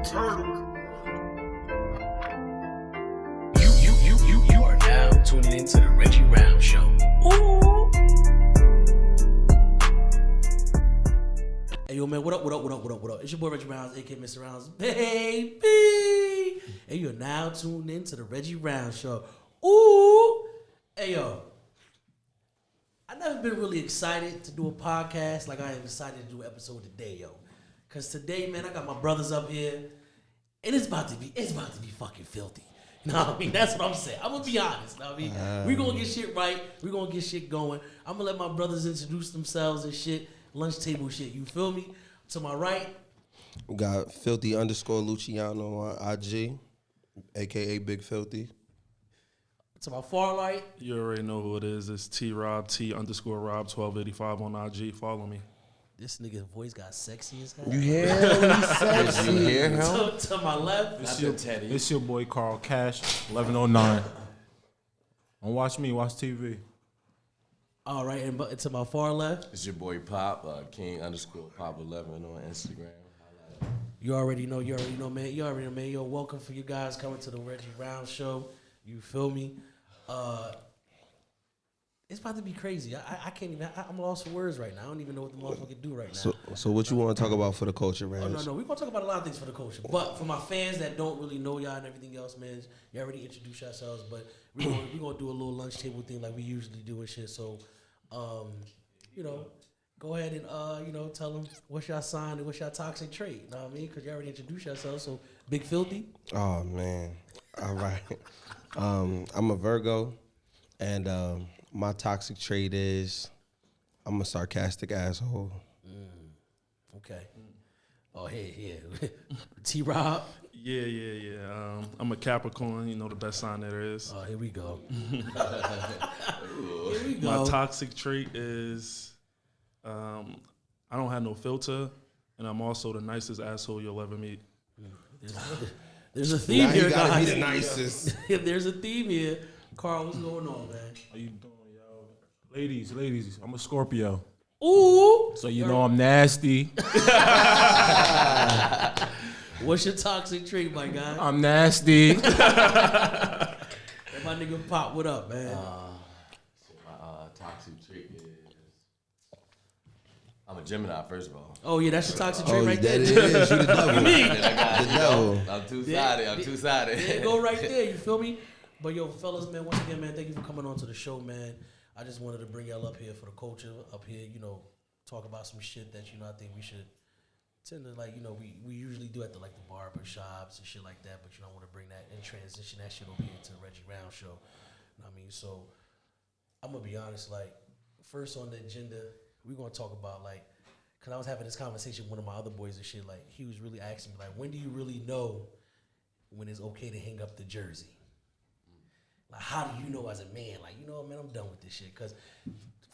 turtle. You are now tuning into the Reggie Roundz Show. Ooh. Hey, yo, man, what up? It's your boy Reggie Roundz, a.k.a. Mr. Roundz, baby. And you're now tuned into the Reggie Roundz Show. Ooh. Hey, yo. I've never been really excited to do a podcast like I am excited to do an episode today, yo. Because today, man, I got my brothers up here, and it's about to be fucking filthy. You know what I mean? That's what I'm saying. I'm going to be honest. You know what I mean? We're going to get shit right. We're going to get shit going. I'm going to let my brothers introduce themselves and shit. Lunch table shit. You feel me? To my right. We got Filthy_Luciano on IG, a.k.a. Big Filthy. To my far right. You already know who it is. It's T-Rob, T_Rob1285 on IG. Follow me. This nigga's voice got sexy as hell. You hear him? He's sexy. You hear him? To my left. It's your boy Carl Cash, 1109. Don't watch me, watch TV. All right, and to my far left. It's your boy Pop, King_Pop11 on Instagram. You already know, man. Yo, welcome for you guys coming to the Reggie Roundz Show. You feel me? It's about to be crazy. I can't even. I'm lost for words right now. I don't even know what the motherfucker do right now. So what you want to talk about for the culture, man? Oh, no. We're going to talk about a lot of things for the culture. But for my fans that don't really know y'all and everything else, man, you already introduced yourselves. But we're gonna do a little lunch table thing like we usually do and shit. So, go ahead and, tell them what's your sign and what's your toxic trait. You know what I mean? Because you already introduced yourselves. So, Big Filthy. Oh, man. All right. I'm a Virgo, and my toxic trait is I'm a sarcastic asshole. Okay. Oh, hey. T-Rob. Yeah. I'm a Capricorn. You know the best sign there is. Oh, here we go. My toxic trait is I don't have no filter, and I'm also the nicest asshole you'll ever meet. There's a theme here, You gotta guys. be the nicest. There's a theme here. Carl, what's going on, man? How you doing, yo? Ladies, I'm a Scorpio. Ooh. So you know I'm nasty. What's your toxic trait, my guy? I'm nasty. And my nigga Pop, what up, man? My toxic trait is I'm a Gemini, first of all. Oh, yeah, that's your toxic trait right that there. it is. You the devil. The devil. I'm two-sided. Yeah, go right there, you feel me? But yo, fellas, man, once again, man, thank you for coming on to the show, man. I just wanted to bring y'all up here for the culture, up here, talk about some shit that, I think we should tend to, we usually do at the barber shops and shit like that, but, I want to bring that and transition that shit over here to the Reggie Roundz Show. You know what I mean? So, I'm going to be honest, first on the agenda, we're going to talk about, because I was having this conversation with one of my other boys and shit, he was really asking me, when do you really know when it's okay to hang up the jersey? How do you know as a man? Man, I'm done with this shit. Because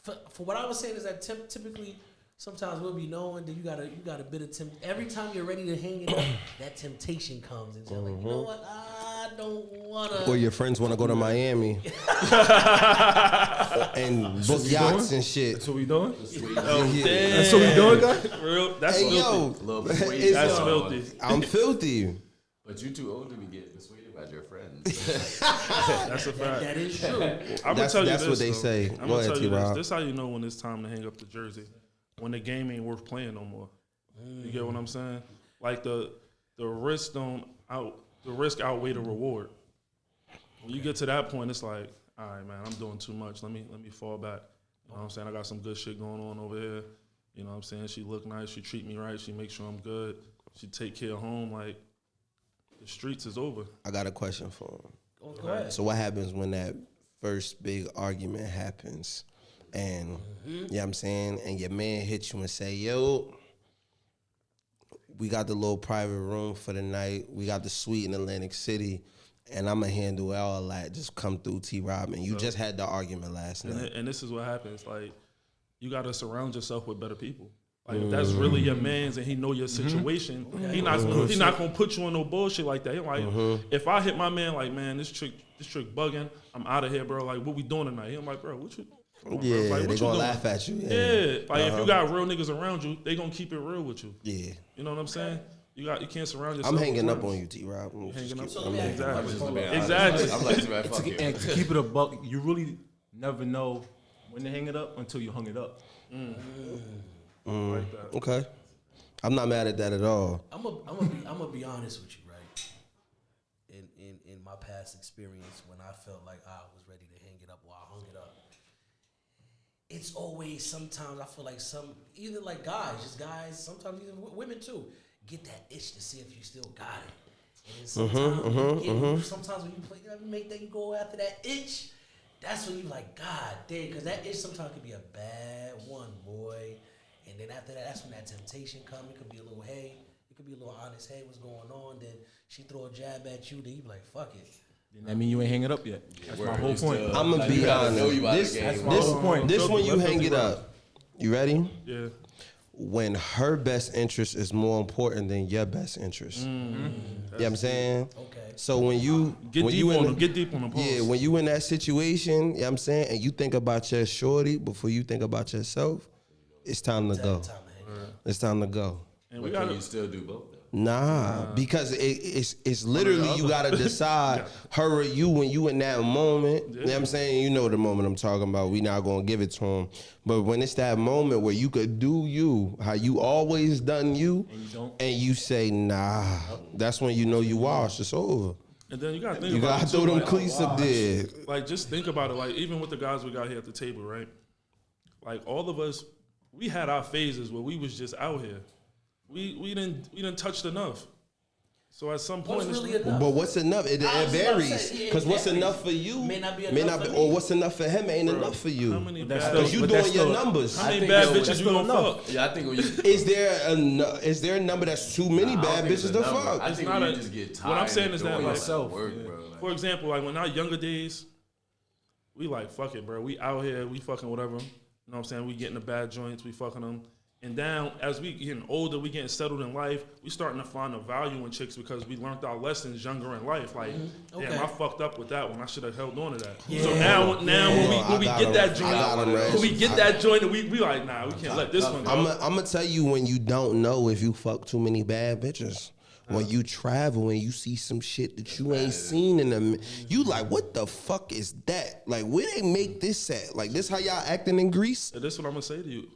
for what I was saying is that typically, sometimes we'll be knowing that you got a bit of every time you're ready to hang it up, that temptation comes and you're you know what? I don't wanna. Or your friends want to go to Miami and book yachts and shit. That's what we doing? Damn. That's what we doing, guys? Real? That's Hey, filthy. A little bit That's filthy. I'm filthy. But you too old to be getting persuaded by your friends. That's a fact. That is true. I'm gonna tell you That's this, what they though. say. I'm Go gonna ahead, tell you this. T-Rob. This how you know when it's time to hang up the jersey. When the game ain't worth playing no more. You get what I'm saying? The risk outweigh the reward. When you get to that point, it's like, all right, man, I'm doing too much. Let me fall back. You know what I'm saying? I got some good shit going on over here. You know what I'm saying? She look nice. She treat me right. She make sure I'm good. She take care of home. The streets is over. I got a question for him. Go ahead. So what happens when that first big argument happens and, you know what I'm saying, and your man hits you and say, yo, we got the little private room for the night. We got the suite in Atlantic City, and I'm going to handle all that. Just come through, T-Rob. And you just had the argument last night. And this is what happens. You got to surround yourself with better people. If that's really your man's and he know your situation, he not gonna put you on no bullshit like that. If I hit my man man, this chick bugging, I'm out of here, bro. What we doing tonight? I'm like, bro, what you? Yeah, like, they gonna laugh at you. Yeah, like if you got real niggas around you, they gonna keep it real with you. Yeah. You know what I'm saying? You can't surround yourself. I'm hanging with up friends. on you, T-Rob. Hanging up. So let me ask you, I'm just being honest. Exactly. I'm like, right, fuck And it. to keep it a buck, you really never know when to hang it up until you hung it up. Like that. Okay. I'm not mad at that at all. I'm gonna be honest with you, right? In my past experience, when I felt like I was ready to hang it up or I hung it up, it's always sometimes I feel like either like guys, sometimes even women too, get that itch to see if you still got it. And then sometimes, sometimes when you play, you make that you go after that itch. That's when you like, God damn, because that itch sometimes could be a bad one, boy. And then after that, that's when that temptation comes. It could be a little, hey, it could be a little honest, hey, what's going on? Then she throw a jab at you, then you be like, fuck it. That mean you ain't hang it up yet. That's my whole point. I'm gonna be honest. This when you hang it up. You ready? Yeah. When her best interest is more important than your best interest. You know what I'm saying? Okay. So when you Get deep on the pulse. yeah, when you in that situation, you know what I'm saying, and you think about your shorty before you think about yourself, it's time to go. It's time to go. And But can you still do both though? Nah, because it's literally you gotta decide her or you when you in that moment. You know what I'm saying? You know the moment I'm talking about. We not gonna give it to him. But when it's that moment where you could do you, how you always done you, and you say, nah, that's when you know you washed. It's over. And then you gotta think You about gotta it throw too, them like, cleats up there. Like, just think about it. Like, even with the guys we got here at the table, right? Like, all of us, we had our phases where we was just out here. We didn't touch enough. So at some point, What's really it's, enough? But what's enough? It I was about to varies. say, Because what's varies. enough for you May not be enough for me. or what's enough for him ain't enough for how you. many That's bad, still- Because you But doing that's your still- numbers. how many think bad that- bitches that's you still gonna enough. fuck? Yeah, I think when you. Is there a number that's too many I don't bad think it's bitches a to number. fuck? I It's think not when you a- just get tired. what I'm saying is of that, doing like, yourself work, bro. Like, For example, like when our younger days, we like, fuck it, bro. We out here, we fucking whatever. You know what I'm saying? We getting the bad joints, we fucking them. And now, as we getting older, we getting settled in life, we starting to find a value in chicks because we learned our lessons younger in life. Like, Okay. damn, I fucked up with that one. I should have held on to that. Yeah. So now when we get that joint, Reg. when we get that joint, we like, nah, we can't let this one go. I'm gonna tell you when you don't know if you fuck too many bad bitches. When you travel and you see some shit that you ain't seen in them, you like, what the fuck is that? Like, where they make this at? Like, this how y'all acting in Greece? And this is what I'm gonna say to you.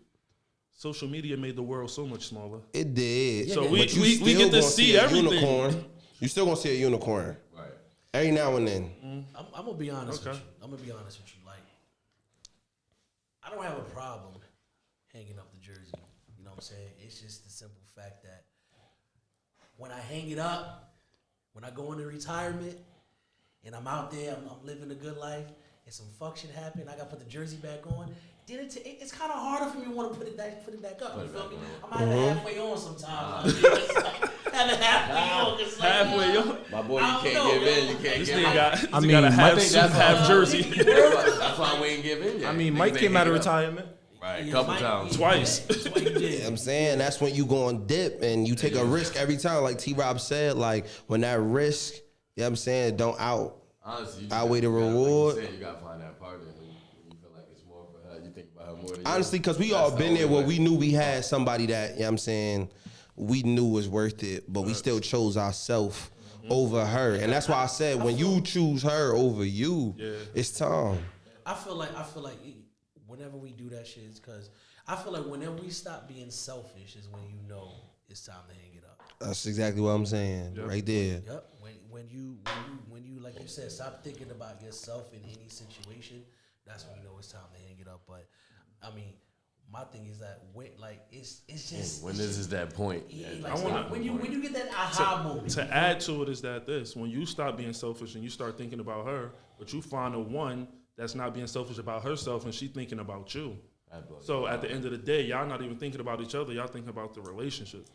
Social media made the world so much smaller. It did. So But we you get still to gonna see a everything. Unicorn. You still gonna see a unicorn right. every now and then. I'm gonna be honest with Okay. you. I'm gonna be honest with you. Like, I don't have a problem hanging up the jersey. You know what I'm saying? It's just the simple fact that when I hang it up, when I go into retirement, and I'm out there, I'm living a good life, and some fuck shit happen, I gotta put the jersey back on. Then it's kind of harder for me to want to put it back up. You feel me? I'm halfway on sometimes. Have it halfway on. 'Cause like, Halfway, yo. My boy, you I don't can't know, give in. yo. You can't This give nigga in. got a half think suit, that's half jersey. That's why we ain't give in yet. I mean, Niggas Mike ain't came out of hit up. retirement. Right, Yeah, couple Mike- times. Twice. That's what you did. I'm saying that's when you go on dip and you take a risk every time. Like T-Rob said, like when that risk, you know what I'm saying, don't Honestly, you outweigh the gotta- reward. Like you said, you gotta find that partner when you feel like it's more for her. You think about her more than you. Honestly, because we all been there where we knew we had somebody that, you know what I'm saying, we knew was worth it, but we still chose ourselves over her. And that's why I said when you choose her over you, it's time. I feel like whenever we do that shit, it's because I feel like whenever we stop being selfish is when you know it's time to hang it up. That's exactly what I'm saying, right there. Yep. When you like you said, stop thinking about yourself in any situation. That's when you know it's time to hang it up. But I mean, my thing is that it's just When this is that point. like, when you get that aha moment. To add to it is that when you stop being selfish and you start thinking about her, but you find a one that's not being selfish about herself and she thinking about you. So at the end of the day, y'all not even thinking about each other. Y'all thinking about the relationship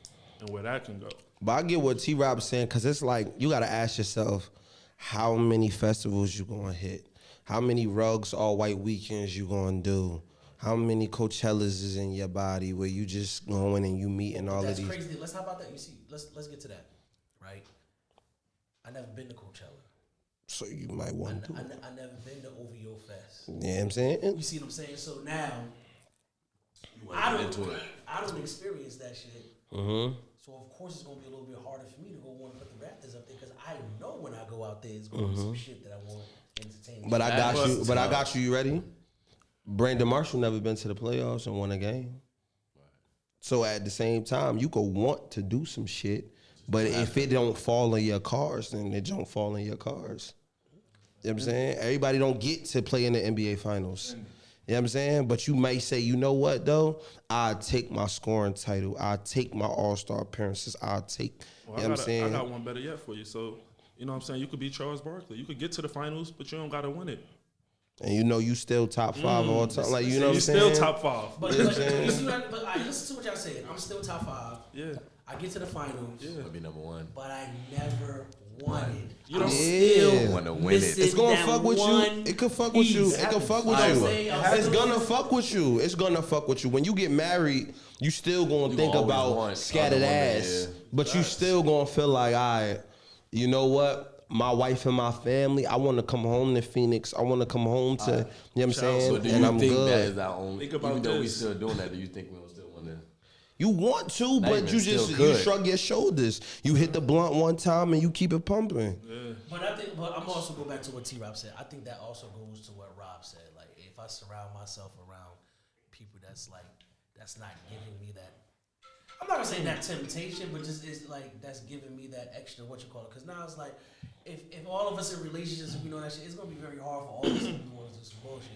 and where that can go. But I get what T-Rob's saying, because it's like you got to ask yourself how many festivals you going to hit, how many rugs all white weekends you going to do, how many Coachellas is in your body where you just going and you meeting all That's of these. crazy. Let's how about that? You see, let's get to that, right? I never been to Coachella. So you might want to. I never been to OVO Fest. You know what I'm saying? You see what I'm saying? So now I don't experience that shit. So of course it's gonna be a little bit harder for me to go want to put the Raptors up there because I know when I go out there it's gonna be some shit that I want to entertain. But I got you. But I got you. You ready? Brandon Marshall never been to the playoffs and won a game. So at the same time, you could want to do some shit, but if it don't fall in your cards, then it don't fall in your cards. You know what I'm saying? Everybody don't get to play in the NBA Finals. You know what I'm saying? But you may say, you know what, though? I'll take my scoring title. I'll take my all-star appearances. I'll take, you know what I'm saying? I got one better yet for you. So, you know what I'm saying? You could be Charles Barkley. You could get to the finals, but you don't got to win it. And you know you still top 5 all time. Like, you know what I'm saying? You still top 5. But, You know but, what I'm saying? you see what, but listen to what y'all saying. I'm still top 5. Yeah. I get to the finals. Yeah. I'll be number 1. But I never won it. You don't still want to win it. It's gonna that fuck with you. one It could fuck with you. piece. It could fuck with I'm you. saying, It's gonna fuck with you. It's gonna fuck with you. When you get married, you still gonna think always about want scattered other women, ass. yeah. But you still gonna feel like, all right, you know what? My wife and my family, I want to come home to Phoenix. I want to come home to, you know what I'm saying? So do And you I'm think that good. is our only, Think about even though we this. still doing that, do you think we'll still want to? You want to, but even you just still you could. shrug your shoulders. You hit the blunt one time and you keep it pumping. But I'm also go back to what T-Rob said. I think that also goes to what Rob said. Like, if I surround myself around people that's not giving me that, I'm not gonna say that temptation, but just is like that's giving me that extra because now it's like if all of us in relationships, we know that shit, it's gonna be very hard for all of us to do all this bullshit.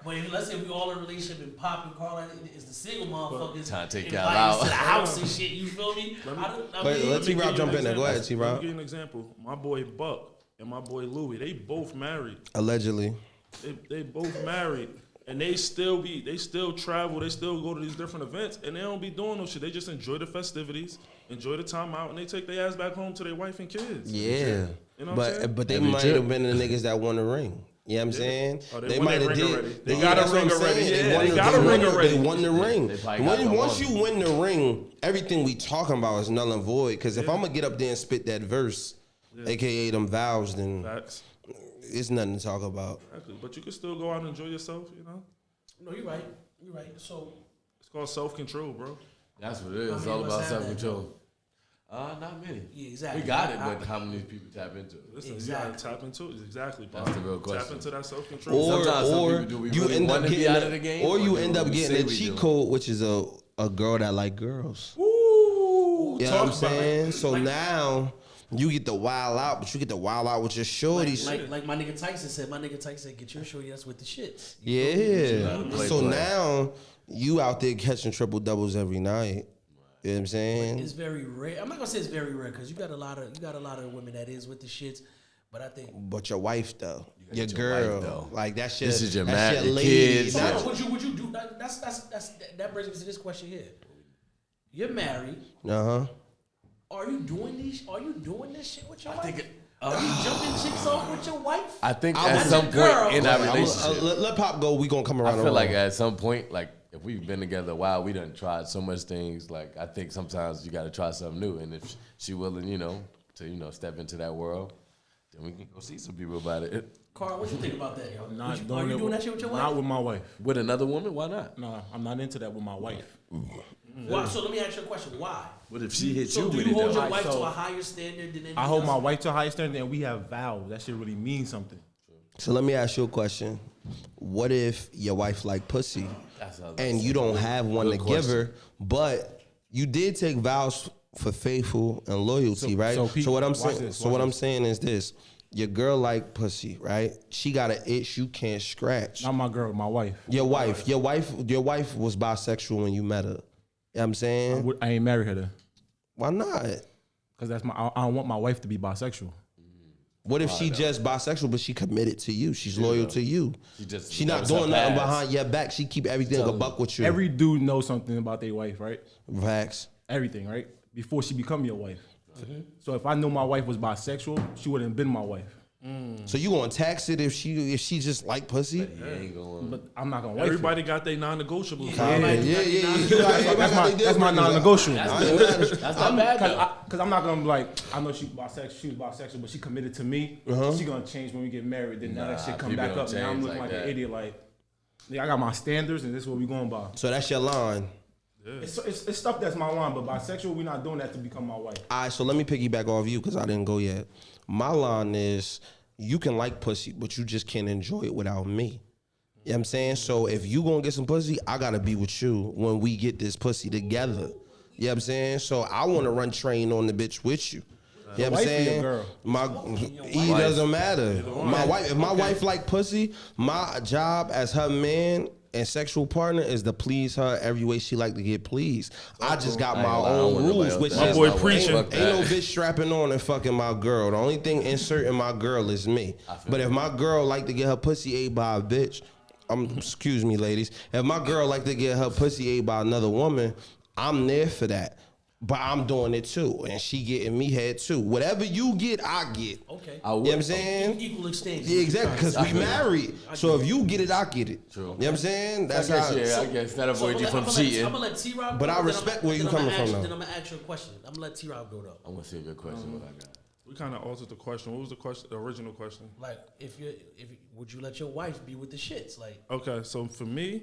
But if let's say we all in a relationship and popping, Carl is the single motherfuckers Trying to take inviting y'all us to the out. house and shit. You feel me? Let T-Rob jump in there. Go ahead, T-Rob. Let me give you an example. My boy Buck and my boy Louie, they both married. Allegedly. They both married. And they still travel, they still go to these different events, and they don't be doing no shit. They just enjoy the festivities, enjoy the time out, and they take their ass back home to their wife and kids. Yeah. You know what I'm saying? But they Every might trip. have been the niggas that won the ring. You know what I'm saying? Oh, they they won might their have ring did. already. They got a that's what ring I'm saying. already. Yeah, won they the- got a ring won- already. They won the ring. They probably got the Once one. you win the ring, everything we talking about is null and void. Because if I'm gonna get up there and spit that verse, aka them vows, then Facts. it's nothing to talk about. Exactly. But you can still go out and enjoy yourself, you know? No, you're right. You're right. So It's called self-control, bro. That's what it is. How It's many all of us about have that, self-control. Not many. yeah, exactly. We got it, but how many people tap into it? Listen, Exactly. you gotta tap into it. Exactly, bro. That's the real Tap question. into that self-control. Or Sometimes some or people do. We you really end up wanna be getting out of the game, or you or end do up we getting say a we cheat do? code, which is a girl that like girls. Woo! You know what I'm Talk about it. saying? So now you get to wild out, but you get to wild out with your shorties. like my nigga Tyson said. My nigga Tyson said, "Get your shorty that's with the shits." Yeah. play So play. now you out there catching triple doubles every night. You know what I'm saying? It's very rare. I'm not gonna say it's very rare because you got a lot of women that is with the shits, but I think. But your wife though, your your girl, wife, though. like that's your This is your that's man, your your lady. kids. That's- So what you do? That brings me to this question here. You're married. Uh-huh. Are you doing this shit with your wife? Are you jumping chicks off with your wife? I think I at was some a girl. point in our relationship, Let Pop go. We gonna come I around. feel the like room. at some point, like if we've been together a while, we done tried so much things. Like I think sometimes you got to try something new, and if she willing, to step into that world, then we can go see some people about it. Carl, what you think about that, yo? Not Are you doing that shit with your wife? Not with my wife. With another woman, why not? No, I'm not into that with my wife. Why? So let me ask you a question. Why? What if she hits So you do with you it? hold Though? your wife So- to a higher standard than anything I hold my else? wife to a higher standard, and we have vows. That shit really means something. So let me ask you a question. What if your wife like pussy and you don't have one to Good give question. her, but you did take vows for faithful and loyalty, So- right? so So, people- what I'm watch saying, this, so watch what I'm this. saying is this: your girl like pussy, right? She got an itch you can't scratch. Not my girl, my wife. Your wife was bisexual when you met her. You know what I'm saying? I ain't married her then. Why not? Cause that's I don't want my wife to be bisexual. What if she just bisexual, but she committed to you? She's loyal to you. She not knows doing her nothing past. behind your back. She keep everything a buck with you. Every dude knows something about their wife, right? Facts. Everything, right? Before she become your wife. So if I knew my wife was bisexual, she wouldn't have been my wife. So you gonna tax it if she just like pussy? He ain't going. But I'm not gonna wife Everybody got their non-negotiables. Yeah. it. That's my non-negotiable. That's not bad though. Cause I'm not gonna be like, I know she was bisexual, but she committed to me. She gonna change when we get married. Then now that shit come people back don't up. Now I'm change looking like like that. an idiot. Like, yeah, I got my standards, and this is what we going by. So that's your line. It's stuff that's my line, but bisexual, we're not doing that to become my wife. All right, so let me piggyback off you because I didn't go yet. My line is, you can like pussy, but you just can't enjoy it without me. You know what I'm saying? So if you gonna get some pussy, I gotta be with you when we get this pussy together. You know what I'm saying? So I wanna run train on the bitch with you. You know what I'm saying? Girl? It doesn't matter. My wife, if my wife like pussy, my job as her man and sexual partner is to please her every way she like to get pleased. I just got my own rules, which is My boy preaching. ain't no bitch strapping on and fucking my girl. The only thing inserting my girl is me. But if my girl like to get her pussy ate by a bitch, excuse me, ladies. If my girl like to get her pussy ate by another woman, I'm there for that. But I'm doing it too, and she getting me head too. Whatever you get, I get. Okay. You know what I'm saying? Equal exchange. Yeah, exactly, because we married. So if you get it, I get it. True. You know what I'm saying? That's I guess, how. yeah, I guess that avoids you from cheating. I'm gonna let T-Rob go. But I respect where you coming from, though. Then I'm gonna ask you a question. I'm gonna let T-Rob go though. I'm gonna see your question. What I got? We kind of altered the question. What was the question? The original question. Like, would you let your wife be with the shits? Like, Okay, so for me,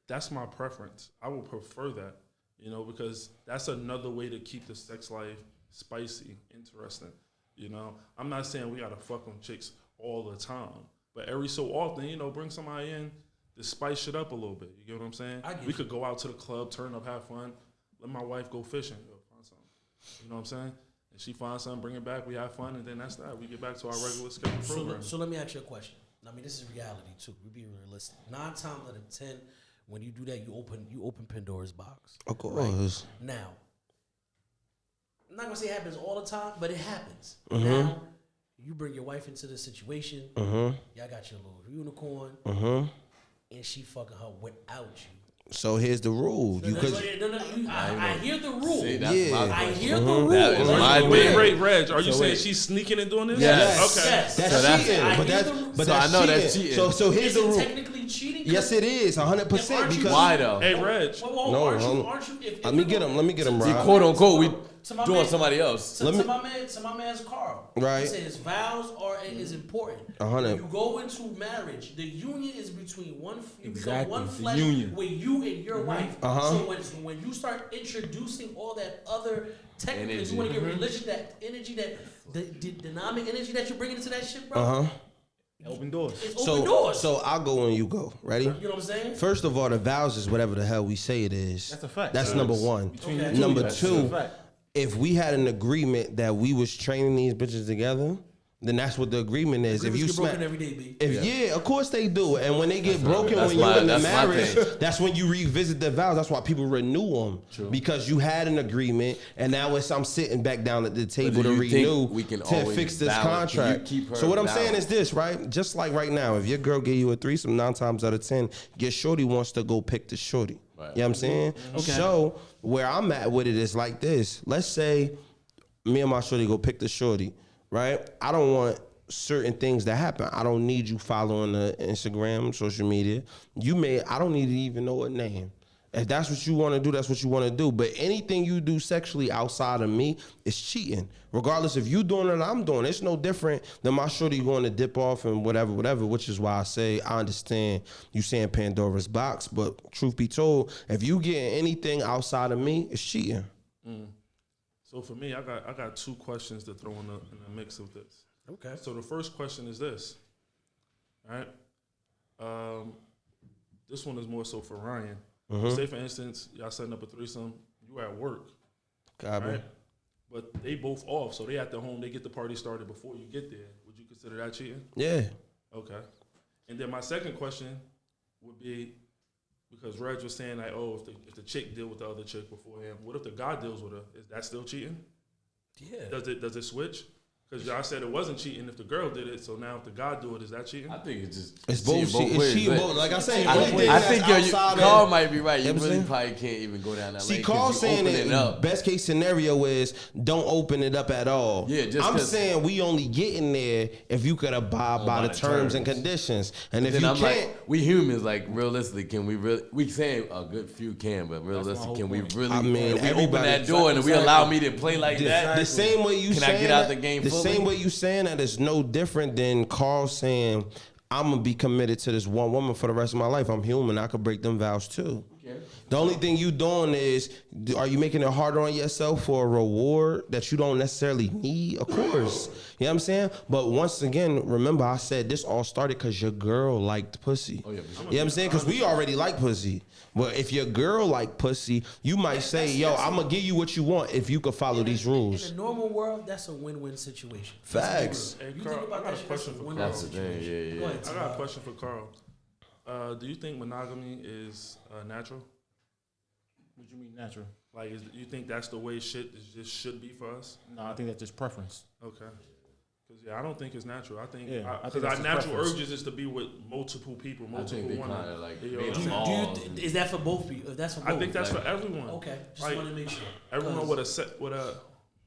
that's my preference. I would prefer that, you know, because that's another way to keep the sex life spicy, interesting. You know, I'm not saying we gotta fuck on chicks all the time, but every so often, you know, bring somebody in to spice shit up a little bit. You get what I'm saying? We could go out to the club, turn up, have fun. Let my wife go fishing, go find something. You know what I'm saying? And she finds something, bring it back, we have fun, and then that's that. We get back to our regular scheduled program. so let me ask you a question. I mean, this is reality too. We be realistic. 9 times out of 10, when you do that, you open Pandora's box. Of course. Now, I'm not gonna say it happens all the time, but it happens. Mm-hmm. Now, you bring your wife into the situation. Mm-hmm. Y'all got your little unicorn, Mm-hmm. and she fucking her without you. So here's the rule. I hear the rule. See, that's my I question. hear the rule. That is my Wait, thing. Reg, are you So saying wait. she's sneaking and doing this? Yes. Okay. Yes. That's So that's- cheating. I But hear that's the rule. but So that's I know that's cheating. cheating. So here's Is the it rule. technically cheating? Yes, it is 100% Aren't you- because Why though? Hey, Reg. No, aren't hold on. you? If Let me get him. Let me get him, See, Rob. quote unquote, we To my doing man- somebody else. To my man's Carl. Right. He said his vows is important. 100. When you go into marriage, the union is between one. You become Exactly. one It's a flesh union. with you and your wife. Uh-huh. So when you start introducing all that other technically, Energy. you want to get religion, that energy, that the dynamic energy that you're bringing into that shit, bro. Uh-huh. Open doors. It's open doors. So I'll go when you go. Ready? You know what I'm saying? First of all, the vows is whatever the hell we say it is. That's a fact. That's number one. Between Okay. you two, Number that's two, a fact. if we had an agreement that we was training these bitches together, then that's what the agreement is. If you get broken smack, every day, B. yeah, of course they do. And when they get broken, that's when you're in the that's my marriage, thing. that's when you revisit the vows. That's why people renew them because you had an agreement, and now I'm sitting back down at the table do to you think renew we can to always fix this balance? Can you contract. keep her So what I'm saying balanced? is this, right? Just like right now, if your girl gave you a threesome 9 times out of 10, your shorty wants to go pick the shorty. Right. You know what I'm saying? So where I'm at with it is like this. Let's say me and my shorty go pick the shorty, right? I don't want certain things that happen. I don't need you following the Instagram, social media. I don't need to even know her name. If that's what you want to do, that's what you want to do. But anything you do sexually outside of me is cheating. Regardless if you doing it or I'm doing it. It's no different than my shorty going to dip off and whatever, which is why I say I understand you saying Pandora's box, but truth be told, if you getting anything outside of me, it's cheating. So for me, I got 2 questions to throw in the mix of this. Okay. So the first question is this. All right. This one is more so for Ryan. Say for instance, y'all setting up a threesome. You at work, right? But they both off, so they at the home. They get the party started before you get there. Would you consider that cheating? Yeah. Okay. And then my second question would be, because Reg was saying like, oh, if the chick deal with the other chick beforehand, what if the guy deals with her? Is that still cheating? Yeah. Does it switch? Because y'all said it wasn't cheating if the girl did it. So now if the guy do it, is that cheating? I think it's It's cheating both. It's ways. cheating Like, both. Like I said, I think Carl might be right. You You know what I'm really saying? probably can't even go down that See, lane. 'Cause Carl you saying open it that up. best case scenario is don't open it up at all. Yeah, just I'm 'cause- saying we only get in there if you could abide by the terms and conditions. And if Then you I'm can't, like, we humans, like realistically, can we really? We saying a good few can, but realistically, can we really? I mean, if we open everybody- that door and we allow me to play like that, the same way you can I saying get out that- the game The fully? same way you saying that is no different than Carl saying I'm gonna be committed to this one woman for the rest of my life. I'm human. I could break them vows too. The only thing you doing is, are you making it harder on yourself for a reward that you don't necessarily need? Of course. You know what I'm saying? But once again, remember I said this all started because your girl liked pussy. Oh, yeah, You know what I'm saying? Because we already like pussy. But if your girl like pussy, you might say, yo, I'm going to give you what you want if you could follow these rules. In a normal world, that's a win-win situation. Facts. Hey, You Carl, think about I got that a shit, question that's a for win-win That's the thing, situation. yeah. Go ahead, I got a T-Rob. question for Carl. Do you think monogamy is natural? What you mean natural? Like, you think that's the way shit just should be for us? No, I think that's just preference. Okay. Because, I don't think it's natural. I think, Yeah, I because think our that's natural the preference. urges is to be with multiple people, I multiple think they women. kind of like You know made what I'm them saying? all. Is that for both people? If that's for both, I think that's Like- for everyone. okay. Just Like, want to make sure. Everyone 'Cause-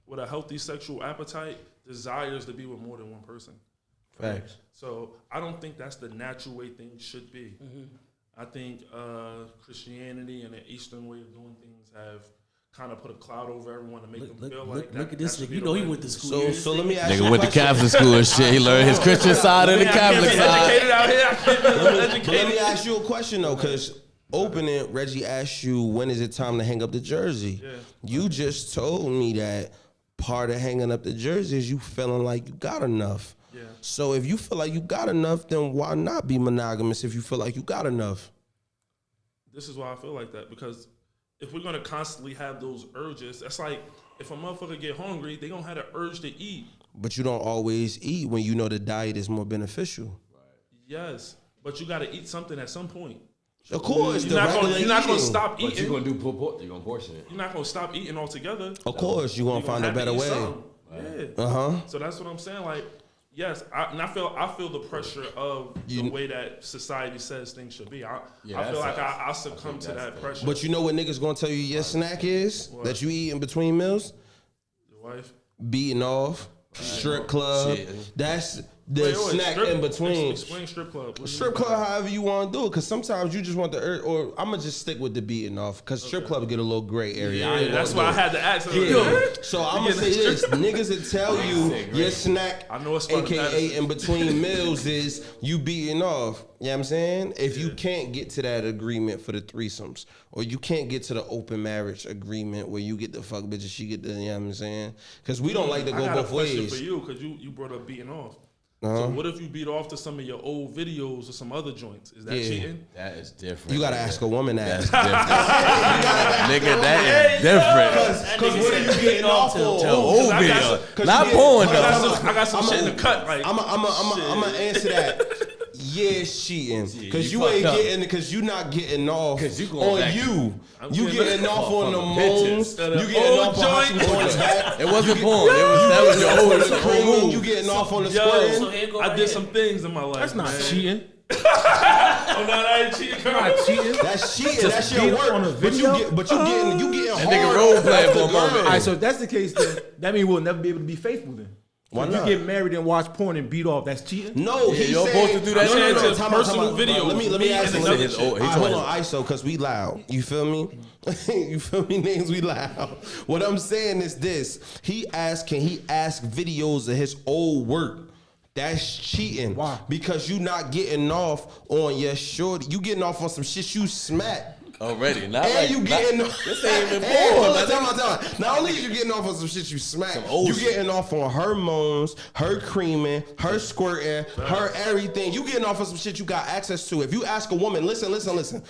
with a healthy sexual appetite desires to be with more than one person. Facts. So I don't think that's the natural way things should be. I think Christianity and the Eastern way of doing things have kind of put a cloud over everyone to make them feel like that. Look at this that should nigga. be You the know he way. went to school. So let me ask you Nigga a went to question. Catholic school and shit. He learned his Christian side and the Catholic Be side. educated out here. I can't be But let educated. me ask you a question though, because opening, Reggie asked you, when is it time to hang up the jersey? Yeah. You just told me that part of hanging up the jersey is you feeling like you got enough. Yeah. So if you feel like you got enough, then why not be monogamous if you feel like you got enough? This is why I feel like that, because if we're gonna constantly have those urges, that's like if a motherfucker get hungry, they gonna have the urge to eat. But you don't always eat when you know the diet is more beneficial. Yes, but you gotta eat something at some point. Of course, You're not gonna stop But you eating. gonna do you're gonna portion it. You're not gonna stop eating altogether. Of course, you're gonna You're find a have to better eat way. something. Yeah. Uh-huh. So that's what I'm saying. Like, yes, I feel the pressure of the way that society says things should be. I feel like I succumb to that pressure. But you know what niggas gonna tell you your snack is? What? That you eat in between meals? Your wife. Beating off, strip club. Shit. That's the Wait, snack strip- in between. Explain strip club. What do you Strip mean? club, however you want to do it, because sometimes you just want the urge, or I'm gonna just stick with the beating off, because strip club get a little gray area. I Yeah, ain't that's gonna why I do it. had to ask. I was Yeah. like, So I'm gonna say this: niggas will tell you your snack, I know it's for the aka medicine. in between meals, is you beating off. You know what I'm saying? If you can't get to that agreement for the threesomes, or you can't get to the open marriage agreement where you get the fuck bitches, she get the, you know what I'm saying? Because we don't like to I go got a both question ways. for you, because you brought up beating off. Uh-huh. So what if you beat off to some of your old videos or some other joints? Is that Yeah. cheating? That is different. You gotta ask a woman That's that. different. Nigga, that is different. Because what are you getting off To for? old I got video. Not porn I though. got some shit in the cut. Like, I'm gonna answer that. Yeah, it's cheating because you you ain't fucked up. getting because you not getting off 'Cause you going on back. you. I'm You getting getting off on the bitches. moans. The You getting old off on how she joint. going back. It wasn't porn. That was your old Screaming, you getting off on the yo, squirting. So here go I right did here. some things in my life. That's not man. cheating. Oh, no, that ain't cheating. Not cheating. That's cheating. Just That's your beat work. on a But video? you getting That hard. nigga role playing off the for a moment. girl. All right, so if that's the case, then that means we'll never be able to be faithful then. Why If not? you get married and watch porn and beat off, that's cheating? No, he's you're saying, supposed to do that No, shit. no, no, It's time out, personal time out. videos. Let me Me ask and you. another shit. All right, He's hold told on, ISO, because we loud. You feel me? You feel me, names? We loud. What I'm saying is this. Can he ask videos of his old work? That's cheating. Why? Because you not getting off on your shorty. You getting off on some shit you smack. Already. Not And like you getting this ain't even and porn. hold on, time out. Not only you getting off on some shit you smack, Some old you shit. getting off on her moans, her creaming, her squirting, her everything. You getting off on some shit you got access to. If you ask a woman, listen.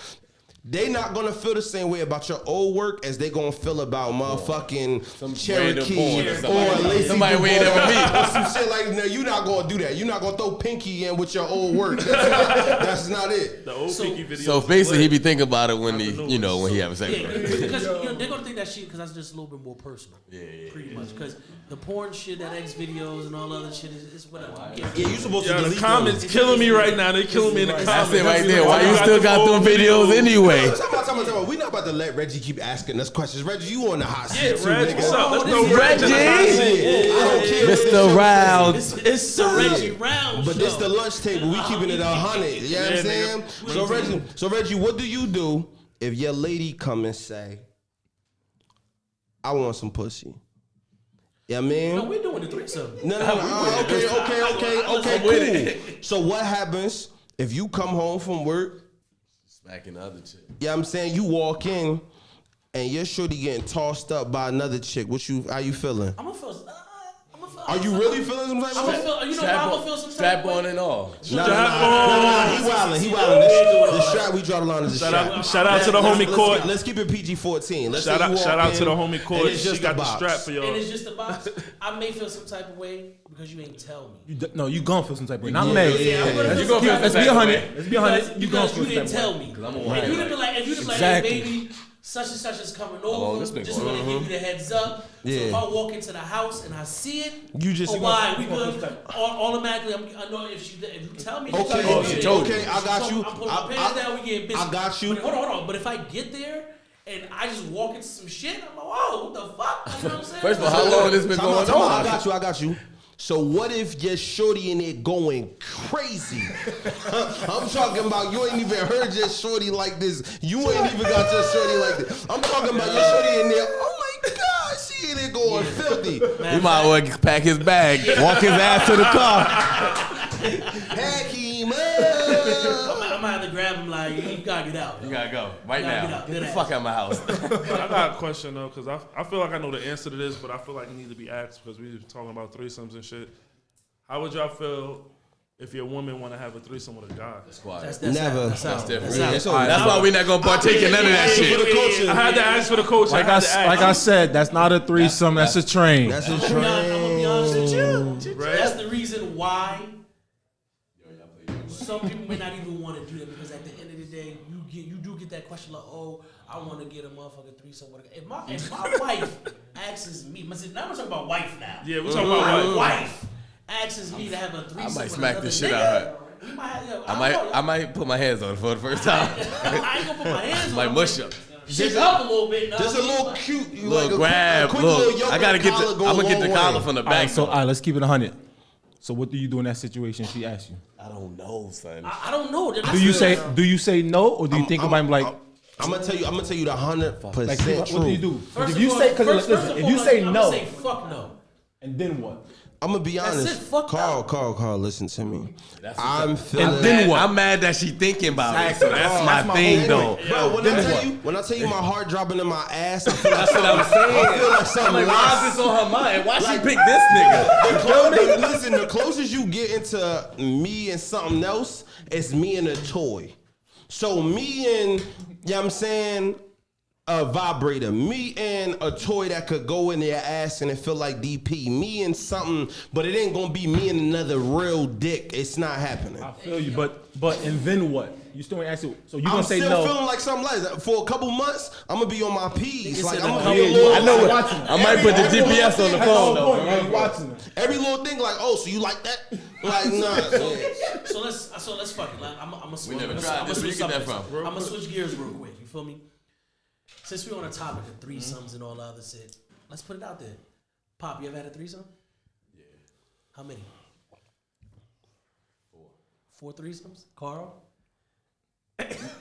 They not gonna feel the same way about your old work as they gonna feel about motherfucking Some Cherokee random porn or or Lacey somebody we ain't Dubois never meet. or some shit like that. You not gonna do that. You not gonna throw Pinky in with your old work. That's not it. The old So- Pinky video. So basically, he be thinking about it when he, you know, when he having sex. Yeah, with her. because they're gonna think that shit because that's just a little bit more personal. Pretty much. Because the porn shit, that X videos and all the other shit is whatever. Yeah, you supposed to Yo, the delete comments those. killing me right now. They killing me in the comments. That's it right there. Why you still got them videos anyway? Time out. We not about to let Reggie keep asking us questions. Reggie, you on the hot seat Yeah, too, Reg, nigga. what's up? Let's this go, is Reg. to the hot Reggie. seat. I don't care what this Mr. show Roundz. says. It's the Reggie Roundz But this show. the lunch table. We keeping it 100. You know what I'm Yeah, saying? nigga. So Reggie, what do you do if your lady come and say, "I want some pussy"? Yeah, man. No, we're doing the threesome. No. Okay, with cool. So what happens if you come home from work Smacking the other chick. Yeah, I'm saying you walk in and your shorty getting tossed up by another chick. How you feeling? I'm gonna feel. Are you really feeling some type of way? You know how I'm gonna feel some type Strap of way? on and all. Nah, he wildin'. The strap we draw the line is the strap. Shout out to the homie Court. Let's keep it PG-14. Shout out to the homie Court. She got the strap for y'all. And it's just a box. I may feel some type of way because you ain't tell me. No, you gonna feel some type of way. Not Meg. I'm gonna Let's feel some type be of way. 100. Let's be 100. You gonna Because feel you some didn't type tell of way. me. I'm a If white you'd guy. have been like, hey Exactly. baby, such and such is coming long over. this been Just going want to give you the heads up. Yeah. So if I walk into the house and I see it, You just why we good? Automatically, I know if you tell me. Okay, I got you. I'm putting my pants down. We getting busy. I got you. But hold on. But if I get there and I just walk into some shit, I'm like, whoa, what the fuck? You know what I'm saying? First of all, how long has this been going on? I got you. So what if your shorty in there going crazy? I'm talking about you ain't even heard your shorty like this. You ain't even got your shorty like this. I'm talking about your shorty in there. Oh my God, she in there going filthy. He might as well pack his bag, walk his ass to the car. Pack him up. I'm gonna have to grab him like, you gotta get out. You gotta go right You gotta now. get Get the out. fuck out of my house. I got a question though, because I feel like I know the answer to this, but I feel like it needs to be asked because we were talking about threesomes and shit. How would y'all feel if your woman want to have a threesome with a guy? That's Never. That's different. That's That's why we're not gonna partake in none of that shit. I had to ask for the coach. Like I said, that's not a threesome. That's a train. That's a I'm gonna be honest with you. Right. That's the reason why some people may not even want to do that because at the end of the day, you do get that question like, oh, I want to get a motherfucking threesome with a guy. If my wife asks me, now we're talking about wife now. Yeah, we're talking My about wife asks me to have a threesome. I might with smack another the shit nigga, out of her. we might have, I might put my hands on it for the first time. I ain't gonna put my hands on Might it. mush up. Shake up a little bit. Just a little cute, Little grab. quick Look, little yoke I gotta and get collar the. go I'm a gonna get the long collar way. from the All right, back. so let's keep it 100. So what do you do in that situation? She asks you. I don't know, son. I don't know. Do you say no, or do you think about him like? I'm gonna tell you the 100% Like, truth. what do you do? First If of you all, say, first listen, of if all, you say I'm no, gonna say fuck no. and then what? I'm gonna be honest. it, fuck Carl, listen to me. I'm feeling. And then what? I'm mad that she thinking about it. So that's my thing, though. Bro, when I tell you my heart dropping in my ass, I feel like That's what I'm saying. I feel like something. I'm like, why is this on her mind? Why she pick this nigga? Listen, the closest you get into me and something else, it's me and a toy. So me and, you know what I'm saying, a vibrator, me and a toy that could go in your ass and it feel like DP, me and something, but it ain't gonna be me and another real dick. It's not happening. I feel you, but and then what? You still ain't asking. So you I'm gonna say still no? feeling like something like that. For a couple months, I'm gonna be on my P's. Nigga Like said I'm a gonna couple be a little. I know what. watching. I might put the GPS on the phone, though. Watching them. Every little thing, like, oh, so you like that? Like, nah. So let's fuck it. Like, I'm gonna switch. never tried this. Where you get that from? I'm gonna switch gears real quick. You feel me? Since we're on the topic of threesomes and all the other shit, let's put it out there. Pop, you ever had a threesome? Yeah. How many? 4 threesomes? Carl?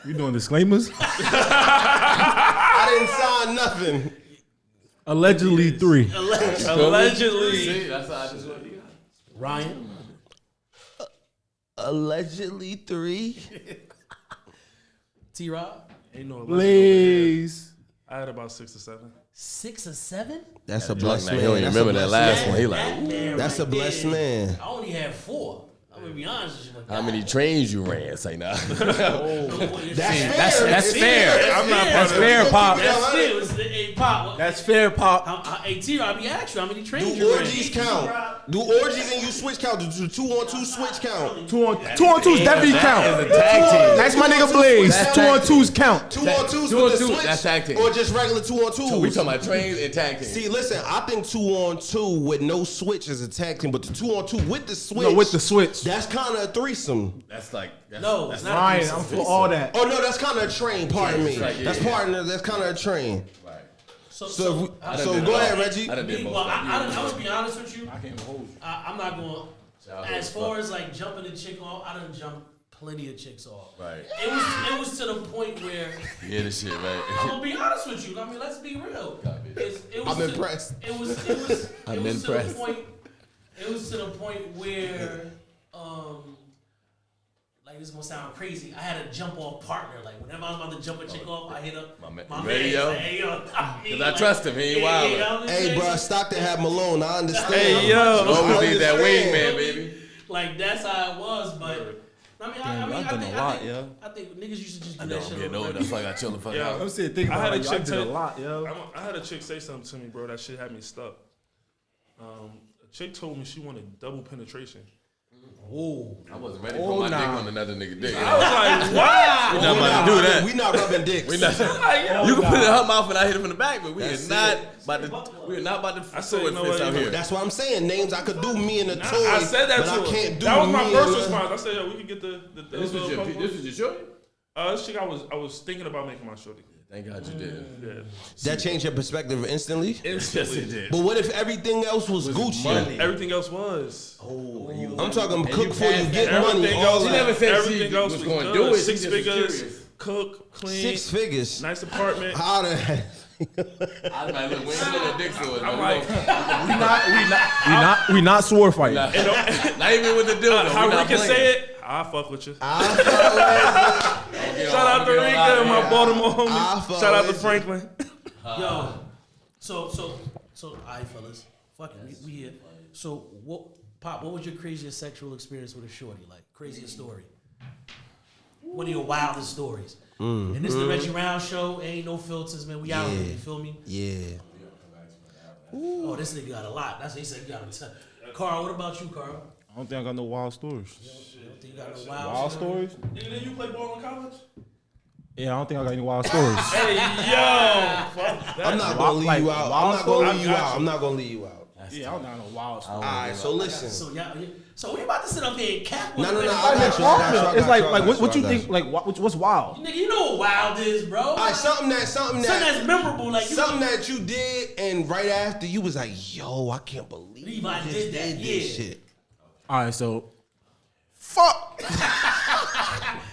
You doing disclaimers? I didn't sign nothing. Allegedly 3. Allegedly. See, that's how I just. Ryan? Allegedly 3. T-Rob? Ain't no Please. I had about 6 or 7. 6 or 7? That's a Like, blessed he man. don't even That's a remember that blessed last man. one. He like, That man That's a right blessed there. man. I only had 4. I'm gonna be honest with you. Like, how many trains you ran? Say nah. That's That's fair. I'm not That's part of fair, Pop. That's fair. Hey, Pop. That's fair, Pop. Hey, T-Rob, I asked you how many trains Do you ran. orgies count? Do orgies and you switch count? Do 2-on-2 switch count? 2-on-2s definitely count. It's a tag team. That's my nigga Blaze. 2-on-2s count. 2-on-2s Two with on the two, switch? that's tag team. Or just regular 2-on-2s? We talking about trains and tag team. See, listen, I think 2-on-2 with no switch is a tag team, but the 2-on-2 with the switch. No, with the switch. That's kind of a threesome. That's like. No, that's it's not. Ryan, I'm for all that. Oh no, that's kind of a train. Pardon me. right, yeah, That's yeah. pardon. That's kind of a train. Right. So So, done so did go it ahead, all. Reggie. I done did most well, of that. I would be honest with you. I can't hold you. I'm not going. Childhood As far fuck. as like jumping a chick off, I done jumped plenty of chicks off. Right. It was to the point where You hear this shit, I'm right? gonna be honest with you. I mean, let's be real. Copy. It was I'm to- impressed. It was I'm to the impressed. point. It was to the point where like this is gonna sound crazy. I had a jump off partner. Like whenever I was about to jump a chick off, I hit up my man. Radio. Like, hey, yo, Because I trust him. He ain't wild. Hey, bro, Stockton had Malone. I understand. Hey, yo. Always need that wingman, baby. Like that's how it was, but. I've done a lot, yo. I think niggas used to just do I know that I'm shit. getting older. That's why I got chill the fuck Yeah. out. I'm sitting thinking I about had a it. chick I did a lot, yo. I had a chick say something to me, bro. That shit had me stuck. A chick told me she wanted double penetration. Whoa. I wasn't ready for my dick on another nigga dick. I was like, wow. We're not about to do that. We not rubbing dicks. We not. You can put it in her mouth and I hit it from the back, but we are not about to. We are not about to. I said, you know fist what, out here. That's what I'm saying. Names I could do me and the toy. I said that but to I her. can't do That was my me first and response. I said, yo, we could get the This was your shorty? This chick I was thinking about making my shorty. Thank God you did. Yeah. That changed your perspective instantly. Yes, it did. But what if everything else was Gucci? money. Everything else was. I'm talking cook before you get money. Everything All else, She that. never said she everything else was was going to good. do it. She 6 just was figures, curious. cook, clean, 6 figures. nice apartment. How the I was like, look, we ain't doing no dick stores. I'm man. like, We not sword fighting. Not even with the deal. how Rika say it? I fuck with you. Shout out to Rika and my Baltimore homies. Shout out to Franklin. Yo, so, all right, fellas, fuck it, we here. So, what was your craziest sexual experience with a shorty? Like, craziest story? One of your wildest stories? And this is the Reggie Roundz show. Ain't no filters, man. We out here, you feel me? Yeah. Oh, this nigga got a lot. That's what he said. He got a ton. Carl, what about you, Carl? I don't think I got no wild stories. You don't think you got no wild Wild story? stories? Nigga, did you play ball in college? Yeah, I don't think I got any wild stories. Hey, yo. Fuck that. I'm not gonna leave you out. I'm not gonna leave you out. I'm not gonna leave you out. Yeah, I don't got no wild stories. All right, so listen. So we about to sit up here and cap. No, one I of got you. I got you. It's like I what you got think? Like what's wild? Nigga, you know what wild is, bro. All right, something Something that's memorable, like you something that you did, and right after you was like, "Yo, I can't believe I you just did that, did this yeah. shit." All right, so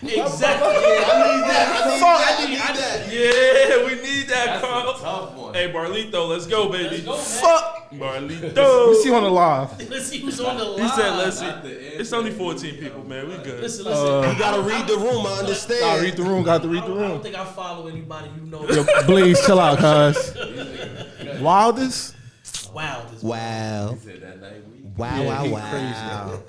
Exactly. I need that. Yeah, we need that, That's Carl. a tough one. Hey, Barlito, let's go, baby. Let's go, man. Fuck you Barlito. see on the live. Let's see who's on the line. He said, let's see. At the end, It's only 14 people, man. We good. Listen. You gotta read the room. I understand. Gotta read the room. Got to read I the don't room. think I follow anybody you know. Yo, Blaze, chill out, cuz. Wildest? Wild is Wow. He said that night we. Wow, Yeah, he wow, crazy. wow.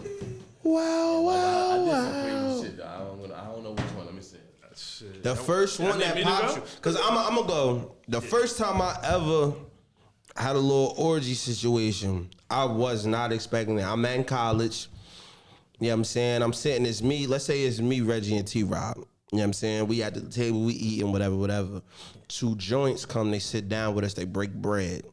Wow, I wow, did some wow. crazy shit. Though. I don't know which one. Let me see. Shit. The first one need that me to popped go? you. Because I'm going to go. The first time I ever had a little orgy situation, I was not expecting it. I'm in college. You know what I'm saying? I'm sitting, it's me. Let's say it's me, Reggie, and T-Rob. You know what I'm saying? We at the table, we eating, whatever. 2 joints come, they sit down with us, they break bread.